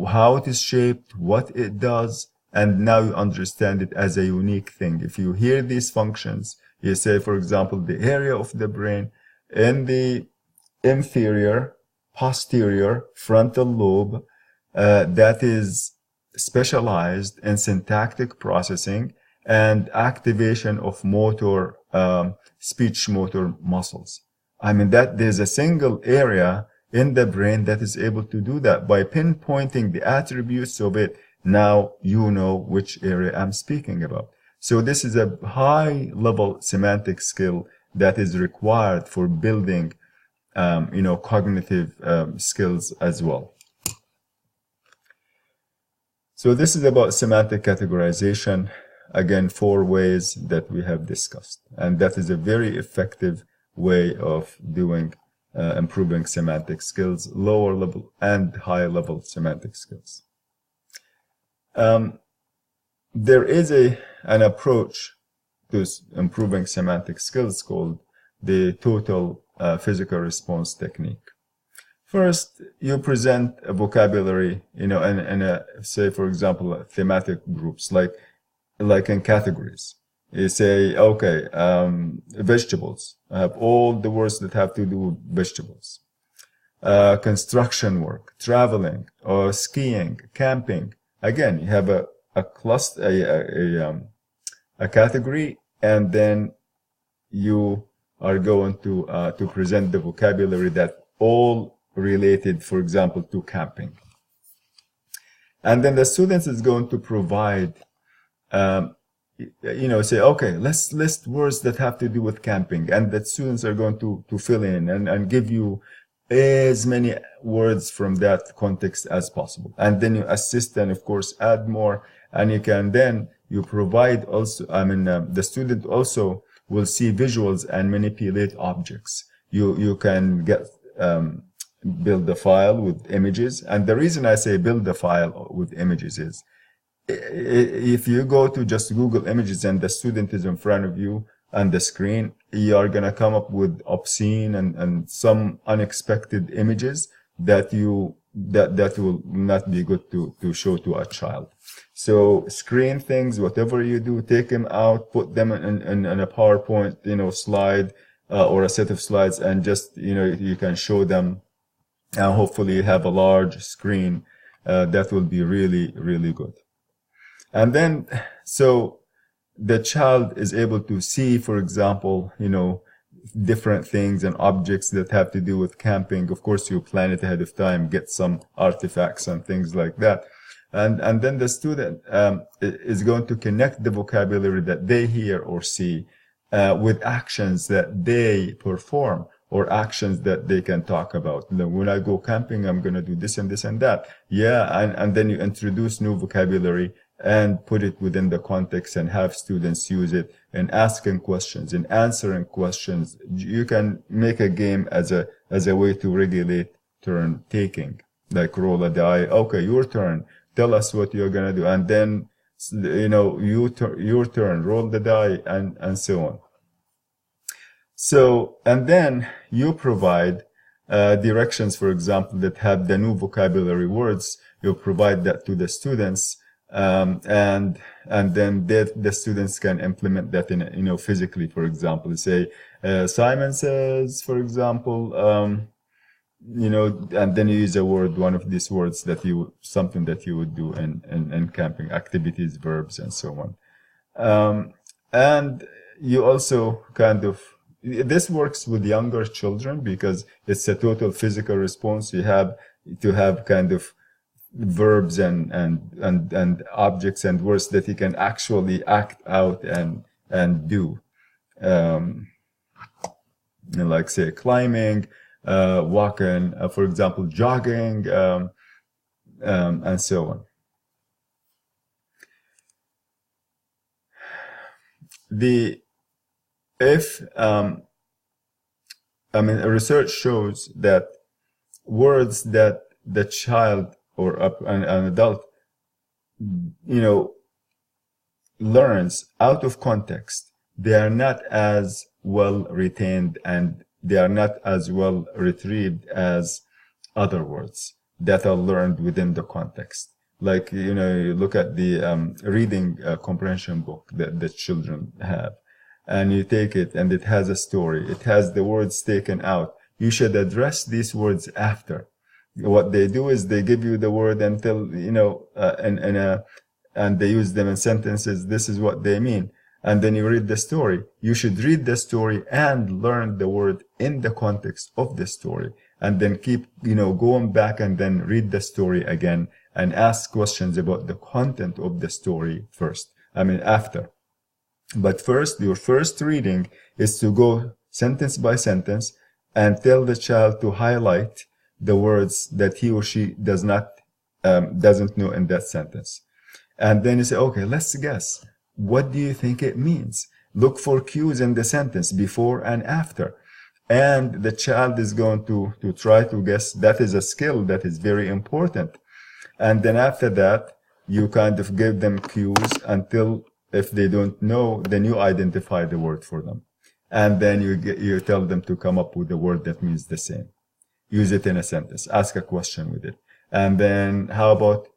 how it is shaped, what it does, and now you understand it as a unique thing. If you hear these functions, you say, for example, the area of the brain in the inferior, posterior, frontal lobe, that is specialized in syntactic processing and activation of motor, speech motor muscles. I mean, that there's a single area in the brain that is able to do that. By pinpointing the attributes of it, now you know which area I'm speaking about. So this is a high level semantic skill that is required for building, cognitive skills as well. So this is about semantic categorization. Again, 4 ways that we have discussed. And that is a very effective way of doing, improving semantic skills, lower level and high level semantic skills. There is an approach to improving semantic skills called the total physical response technique. First, you present a vocabulary, and say, for example, thematic groups, like in categories. You say, okay, vegetables. I have all the words that have to do with vegetables. Construction work, traveling, or skiing, camping. Again, you have a cluster, a category, and then you are going to present the vocabulary that all related, for example, to camping. And then the student is going to provide, say, okay, let's list words that have to do with camping. And the students are going to fill in and give you as many words from that context as possible. And then you assist and, of course, add more. And you provide also, the student also will see visuals and manipulate objects. You can build a file with images. And the reason I say build a file with images is if you go to just Google Images and the student is in front of you on the screen, you are going to come up with obscene and some unexpected images that will not be good to show to a child. So screen things, whatever you do, take them out, put them in a PowerPoint, slide, or a set of slides, and just, you can show them. And hopefully you have a large screen, that will be really, really good. And then, so the child is able to see, for example, different things and objects that have to do with camping. Of course, you plan it ahead of time, get some artifacts and things like that. And then the student is going to connect the vocabulary that they hear or see with actions that they perform or actions that they can talk about. When I go camping, I'm going to do this and this and that. Yeah, and then you introduce new vocabulary and put it within the context and have students use it in asking questions, in answering questions. You can make a game as a way to regulate turn taking, like roll a die. Okay, your turn. Tell us what you're going to do. And then, your turn, roll the die, and so on. So, and then you provide directions, for example, that have the new vocabulary words. You provide that to the students. And then the students can implement that in, physically, for example, say, Simon says, for example, and then you use a word, one of these words something that you would do in camping, activities, verbs, and so on. And you also this works with younger children because it's a total physical response. You have to have kind of verbs and objects and words that he can actually act out and do, like say climbing, walking, for example, jogging, and so on. Research shows that words that the child or an adult, learns out of context, they are not as well retained and they are not as well retrieved as other words that are learned within the context. Like, you look at the reading comprehension book that the children have, and you take it and it has a story. It has the words taken out. You should address these words after. What they do is they give you the word until, and they use them in sentences. This is what they mean. And then you read the story. You should read the story and learn the word in the context of the story. And then keep, going back and then read the story again and ask questions about the content of the story after. But first, your first reading is to go sentence by sentence and tell the child to highlight the words that he or she doesn't know in that sentence. And then you say, okay, let's guess. What do you think it means? Look for cues in the sentence before and after. And the child is going to try to guess. That is a skill that is very important. And then after that, you kind of give them cues until if they don't know, then you identify the word for them. And then you tell them to come up with a word that means the same. use it in a sentence, ask a question with it. And then how about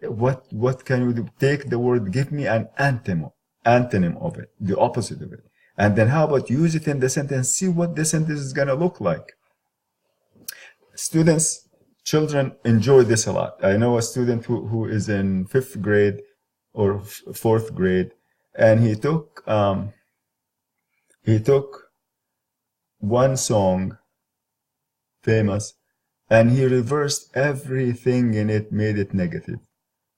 what can we do? Take the word, give me an antonym of it, the opposite of it. And then how about use it in the sentence, see what the sentence is going to look like. Children enjoy this a lot. I know a student who is in 5th grade or 4th grade, and he took one song, famous, and he reversed everything in it, made it negative.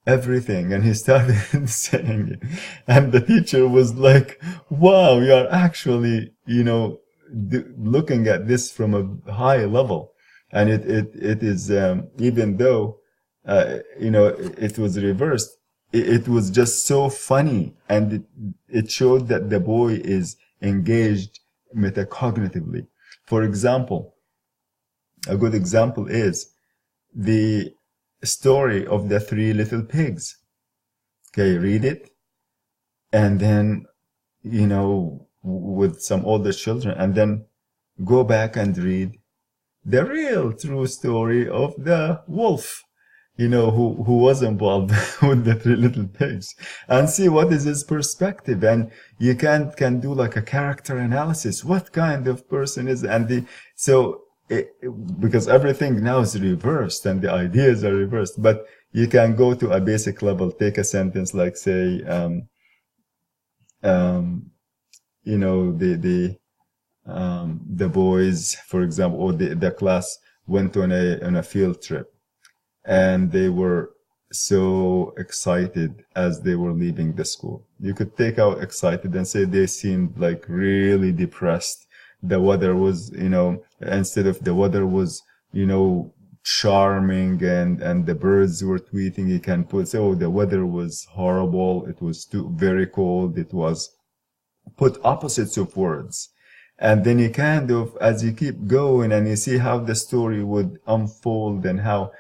Everything. And he started saying it. And the teacher was like, wow, you are actually, looking at this from a high level. And it is, even though, it was reversed, it was just so funny. And it showed that the boy is engaged metacognitively. For example, a good example is the story of the 3 little pigs. Okay, read it, and then, with some older children, and then go back and read the real true story of the wolf, who was involved with the 3 little pigs, and see what is his perspective. And you can do like a character analysis. What kind of person is, because everything now is reversed and the ideas are reversed, but you can go to a basic level, take a sentence like, say, the boys, for example, or the class went on a field trip, and they were so excited as they were leaving the school. You could take out excited and say they seemed like really depressed. The weather was, instead of the weather was, charming and the birds were tweeting, you can put, the weather was horrible. It was very cold. It was, put opposites of words. And then you kind of, as you keep going and you see how the story would unfold and how,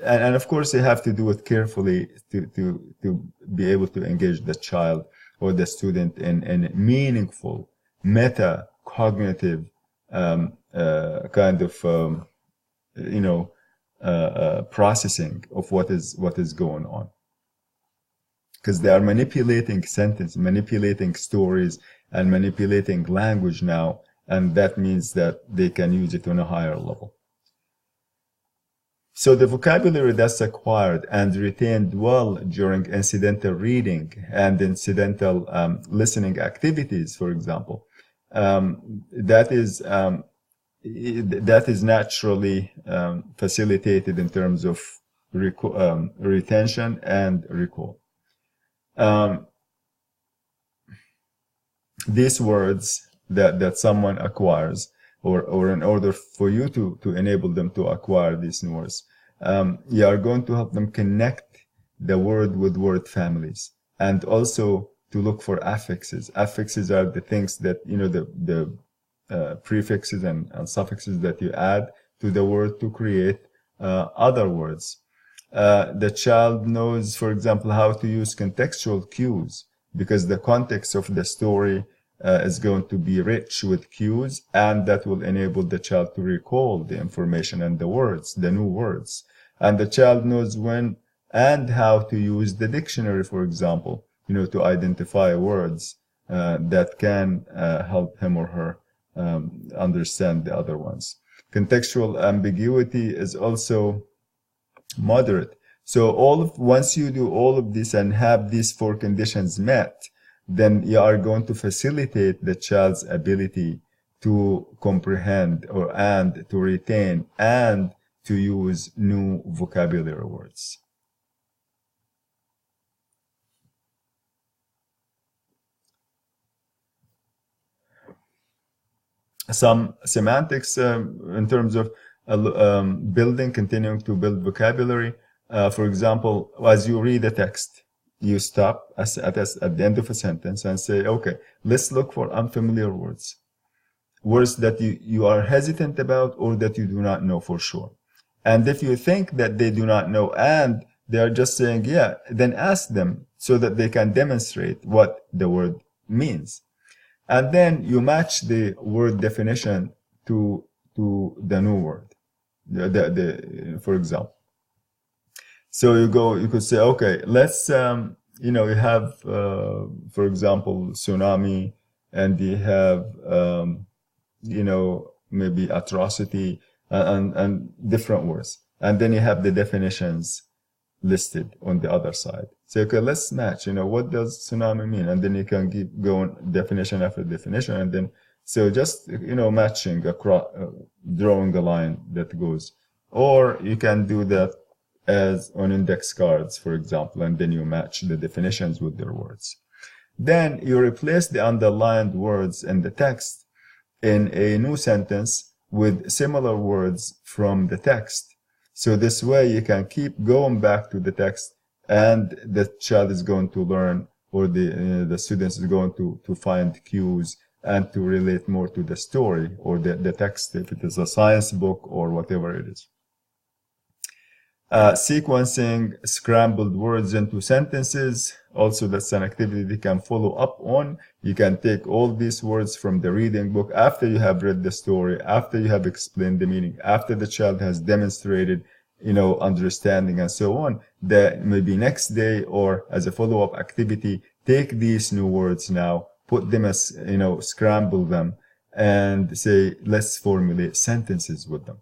and of course you have to do it carefully to be able to engage the child or the student in meaningful, meta-cognitive kind of, processing of what is going on. Because they are manipulating sentence, manipulating stories, and manipulating language now, and that means that they can use it on a higher level. So the vocabulary that's acquired and retained well during incidental reading and incidental listening activities, for example, that is naturally facilitated in terms of retention and recall. These words that someone acquires, or in order for you to enable them to acquire these new words, you are going to help them connect the word with word families, and also to look for affixes. Affixes are the things that, the prefixes and suffixes that you add to the word to create other words. The child knows, for example, how to use contextual cues, because the context of the story is going to be rich with cues, and that will enable the child to recall the information and the words, the new words. And the child knows when and how to use the dictionary, for example, to identify words that can help him or her understand the other ones. Contextual ambiguity is also moderate. So once you do all of this and have these 4 conditions met, then you are going to facilitate the child's ability to comprehend and to retain and to use new vocabulary words. Some semantics in terms of continuing to build vocabulary. For example, as you read a text, you stop at the end of a sentence and say, okay, let's look for unfamiliar words. Words that you are hesitant about or that you do not know for sure. And if you think that they do not know and they are just saying, yeah, then ask them so that they can demonstrate what the word means. And then you match the word definition to the new word. for example. So you could say, okay, let's, you have, for example, tsunami, and you have, maybe atrocity, and different words. And then you have the definitions listed on the other side. So, okay, let's match, what does tsunami mean? And then you can keep going definition after definition. And then, so just, matching across, drawing a line that goes. Or you can do that as on index cards, for example, and then you match the definitions with their words. Then you replace the underlined words in the text in a new sentence with similar words from the text. So this way you can keep going back to the text, and the child is going to learn, or the students is going to find cues and to relate more to the story or the text, if it is a science book or whatever it is. Sequencing scrambled words into sentences. Also, that's an activity you can follow up on. You can take all these words from the reading book after you have read the story, after you have explained the meaning, after the child has demonstrated, understanding and so on. That maybe next day or as a follow-up activity, take these new words now, put them as, scramble them, and say, let's formulate sentences with them.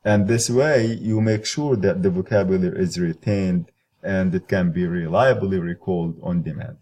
And this way, you make sure that the vocabulary is retained and it can be reliably recalled on demand.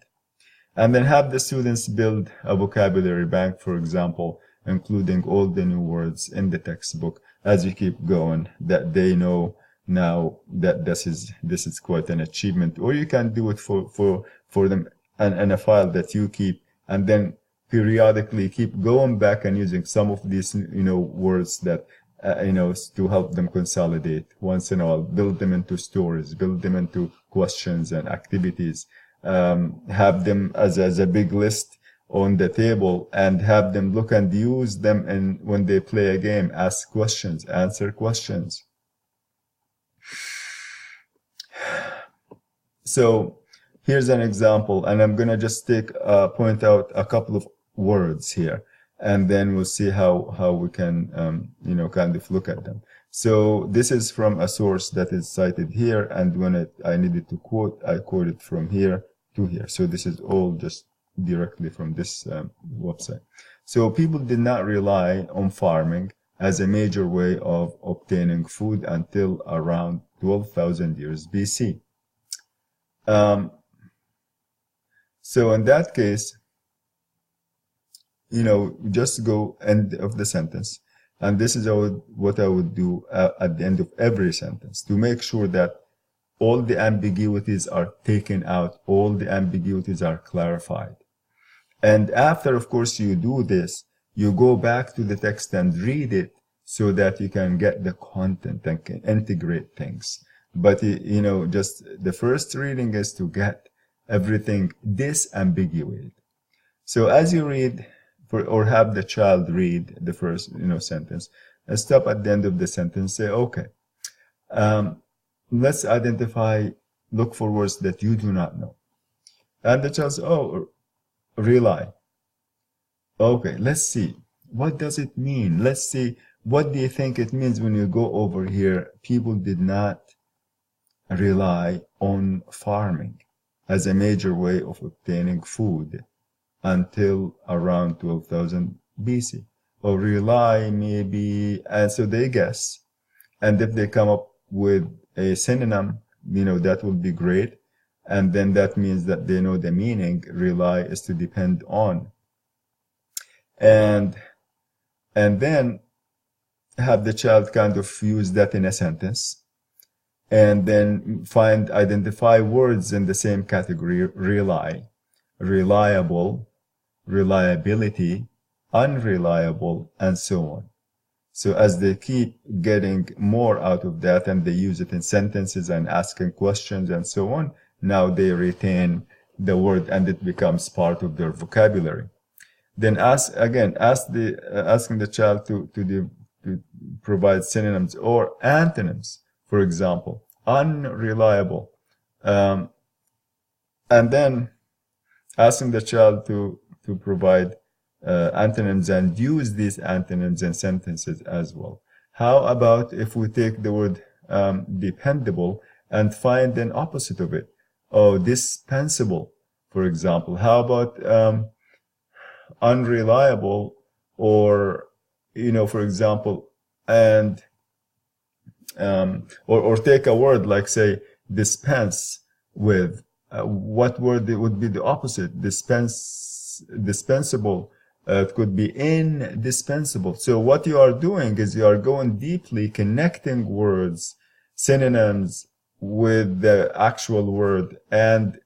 And then have the students build a vocabulary bank, for example, including all the new words in the textbook as you keep going, that they know now that this is quite an achievement. Or you can do it for them and a file that you keep, and then periodically keep going back and using some of these, words that to help them consolidate once in a while, build them into stories, build them into questions and activities, have them as a big list on the table, and have them look and use them, and when they play a game, ask questions, answer questions. So here's an example, and I'm gonna just point out a couple of words here, and then we'll see how we can, kind of look at them. So this is from a source that is cited here, and when I needed to quote, I quoted from here to here. So this is all just directly from this website. So people did not rely on farming as a major way of obtaining food until around 12,000 years BC. So in that case, just go end of the sentence. And this is what I would do at the end of every sentence, to make sure that all the ambiguities are taken out, all the ambiguities are clarified. And after, of course, you do this, you go back to the text and read it so that you can get the content and can integrate things. But, just the first reading is to get everything disambiguated. So as you read, or have the child read the first, sentence, stop at the end of the sentence, say, okay, let's look for words that you do not know. And the child says, oh, rely. Okay, let's see. What does it mean? Let's see. What do you think it means when you go over here? People did not rely on farming as a major way of obtaining food until around 12,000 BC. Or rely maybe, and so they guess. And if they come up with a synonym, that will be great. And then that means that they know the meaning. Rely is to depend on. And then have the child kind of use that in a sentence. And then identify words in the same category: rely, reliable, reliability, unreliable, and so on. So as they keep getting more out of that, and they use it in sentences and asking questions and so on, now they retain the word and it becomes part of their vocabulary. Then asking the child to provide synonyms or antonyms. For example, unreliable, and then asking the child to provide antonyms and use these antonyms in sentences as well. How about if we take the word dependable and find an opposite of it? Oh, dispensable, for example. How about unreliable, or, for example, and or take a word like, say, dispense with. What word would be the opposite? Dispensable. It could be indispensable. So what you are doing is you are going deeply, connecting words, synonyms with the actual word, and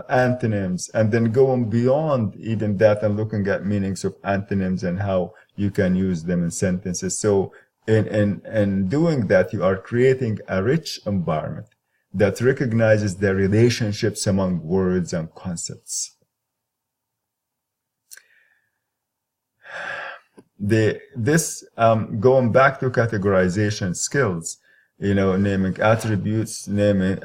antonyms, and then going beyond even that and looking at meanings of antonyms and how you can use them in sentences. So in doing that, you are creating a rich environment that recognizes the relationships among words and concepts. Going back to categorization skills, naming attributes, naming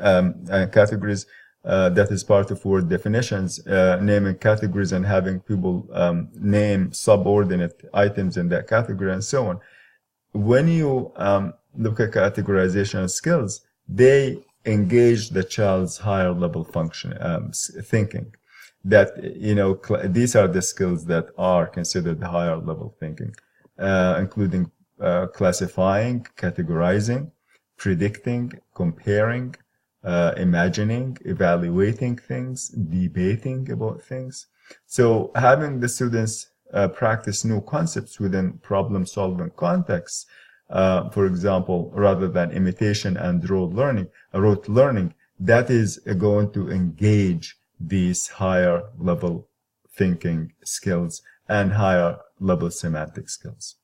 categories, that is part of word definitions, naming categories and having people name subordinate items in that category, and so on. When you look at categorization skills, they engage the child's higher level function, thinking. That, these are the skills that are considered higher level thinking, including classifying, categorizing, predicting, comparing, imagining, evaluating things, debating about things. So having the students practice new concepts within problem-solving contexts, for example, rather than imitation and rote learning, that is going to engage these higher level thinking skills and higher level semantic skills.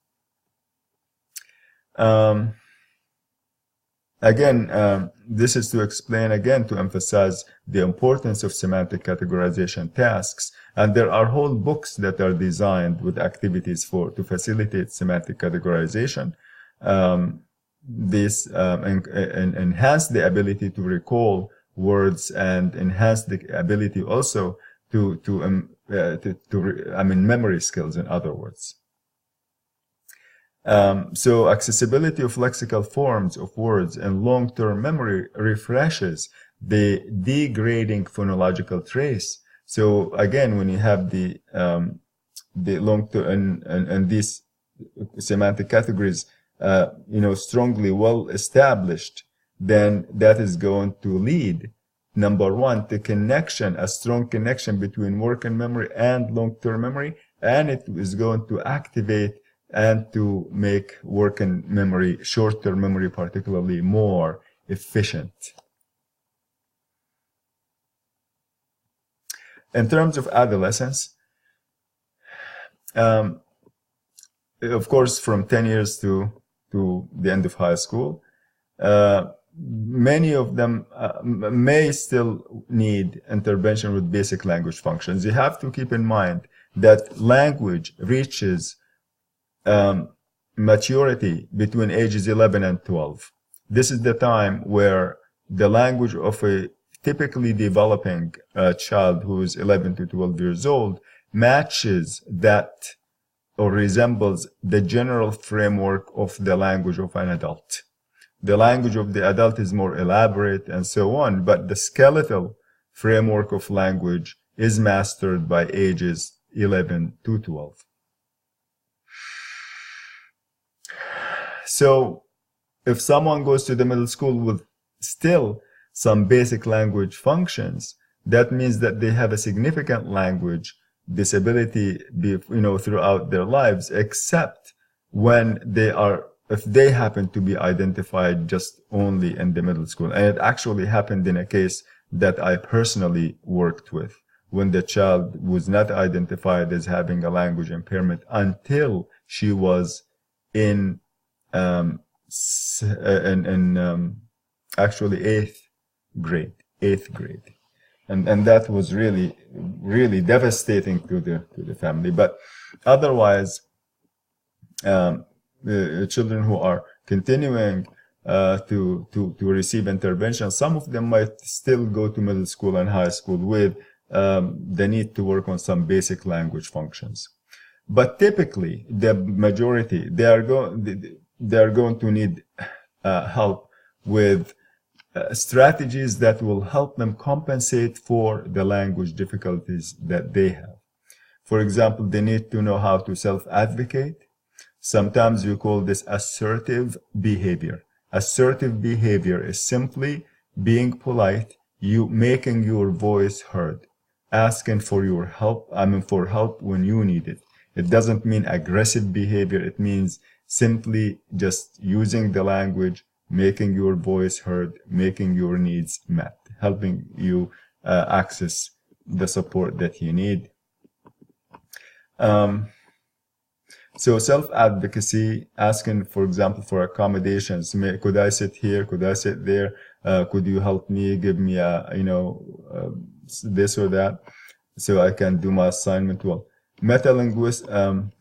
This is to explain again, to emphasize the importance of semantic categorization tasks. And there are whole books that are designed with activities to facilitate semantic categorization. This enhance the ability to recall words and enhance the ability also memory skills, in other words. So accessibility of lexical forms of words and long-term memory refreshes the degrading phonological trace. So again, when you have the long-term and these semantic categories, strongly well established, then that is going to lead, number one, to a strong connection between working memory and long-term memory, and it is going to activate and to make working memory, short-term memory particularly, more efficient. In terms of adolescence, of course, from 10 years to the end of high school, many of them may still need intervention with basic language functions. You have to keep in mind that language reaches maturity between ages 11 and 12. This is the time where the language of a typically developing child who is 11 to 12 years old matches that or resembles the general framework of the language of an adult. The language of the adult is more elaborate and so on, but the skeletal framework of language is mastered by ages 11 to 12. So if someone goes to the middle school with still some basic language functions, that means that they have a significant language disability, throughout their lives, except when if they happen to be identified just only in the middle school. And it actually happened in a case that I personally worked with, when the child was not identified as having a language impairment until she was in actually eighth grade. And that was really, really devastating to the family. But otherwise, the children who are continuing to receive intervention, some of them might still go to middle school and high school with the need to work on some basic language functions. But typically, the majority, they're going to need help with strategies that will help them compensate for the language difficulties that they have. For example, they need to know how to self-advocate. Sometimes you call this assertive behavior. Assertive behavior is simply being polite, you making your voice heard, asking for your help, for help when you need it. It doesn't mean aggressive behavior. It means simply just using the language, making your voice heard, making your needs met, helping you access the support that you need. So self-advocacy, asking, for example, for accommodations. Could I sit here? Could I sit there? Could you help me? Give me a, this or that, so I can do my assignment well.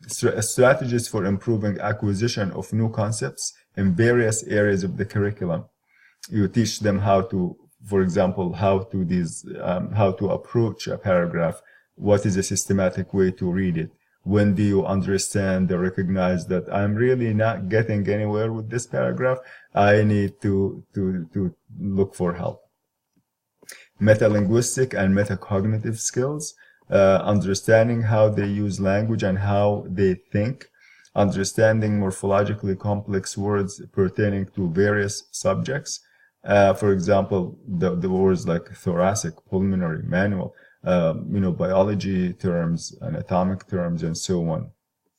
Strategies for improving acquisition of new concepts in various areas of the curriculum. You teach them how to, for example, how to approach a paragraph. What is a systematic way to read it? When do you understand or recognize that I'm really not getting anywhere with this paragraph? I need to look for help. Metalinguistic and metacognitive skills, understanding how they use language and how they think, understanding morphologically complex words pertaining to various subjects. For example, the words like thoracic, pulmonary, manual, biology terms, anatomic terms, and so on.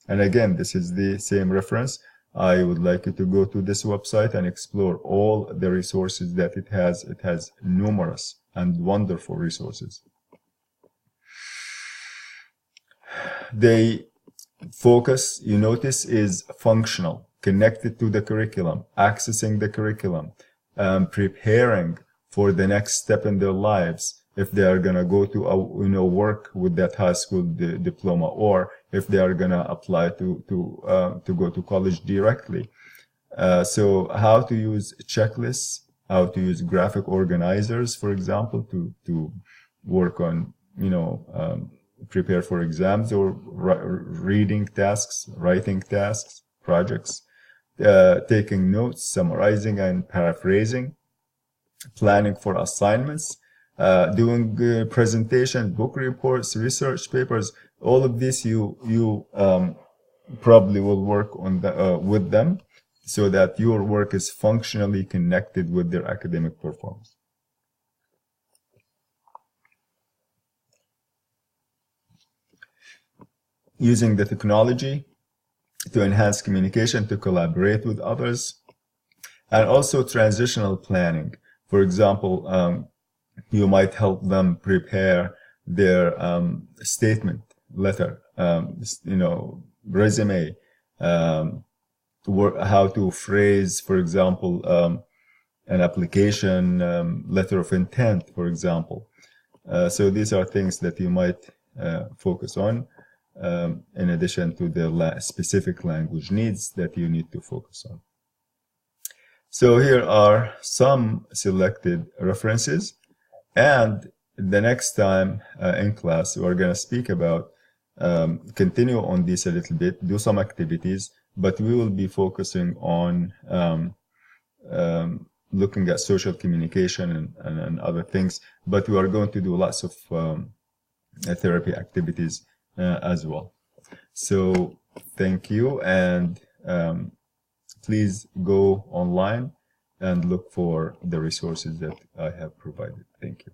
And again, this is the same reference. I would like you to go to this website and explore all the resources that it has. It has numerous and wonderful resources. The focus, you notice, is functional, connected to the curriculum, accessing the curriculum, preparing for the next step in their lives, if they are going to go to work with that high school diploma, or if they are going to apply to go to college directly. So how to use checklists, how to use graphic organizers, for example, to work on, prepare for exams or reading tasks, writing tasks, projects, taking notes, summarizing and paraphrasing, planning for assignments, doing presentations, book reports, research papers. All of this you probably will work on with them, so that your work is functionally connected with their academic performance. Using the technology to enhance communication, to collaborate with others, and also transitional planning. For example, you might help them prepare their statement, letter, resume, how to phrase, for example, an application, letter of intent, for example. So these are things that you might focus on, in addition to the specific language needs that you need to focus on. So here are some selected references. And the next time in class, we're going to speak about, continue on this a little bit, do some activities, but we will be focusing on looking at social communication and other things. But we are going to do lots of therapy activities as well. So thank you, and please go online and look for the resources that I have provided. Thank you.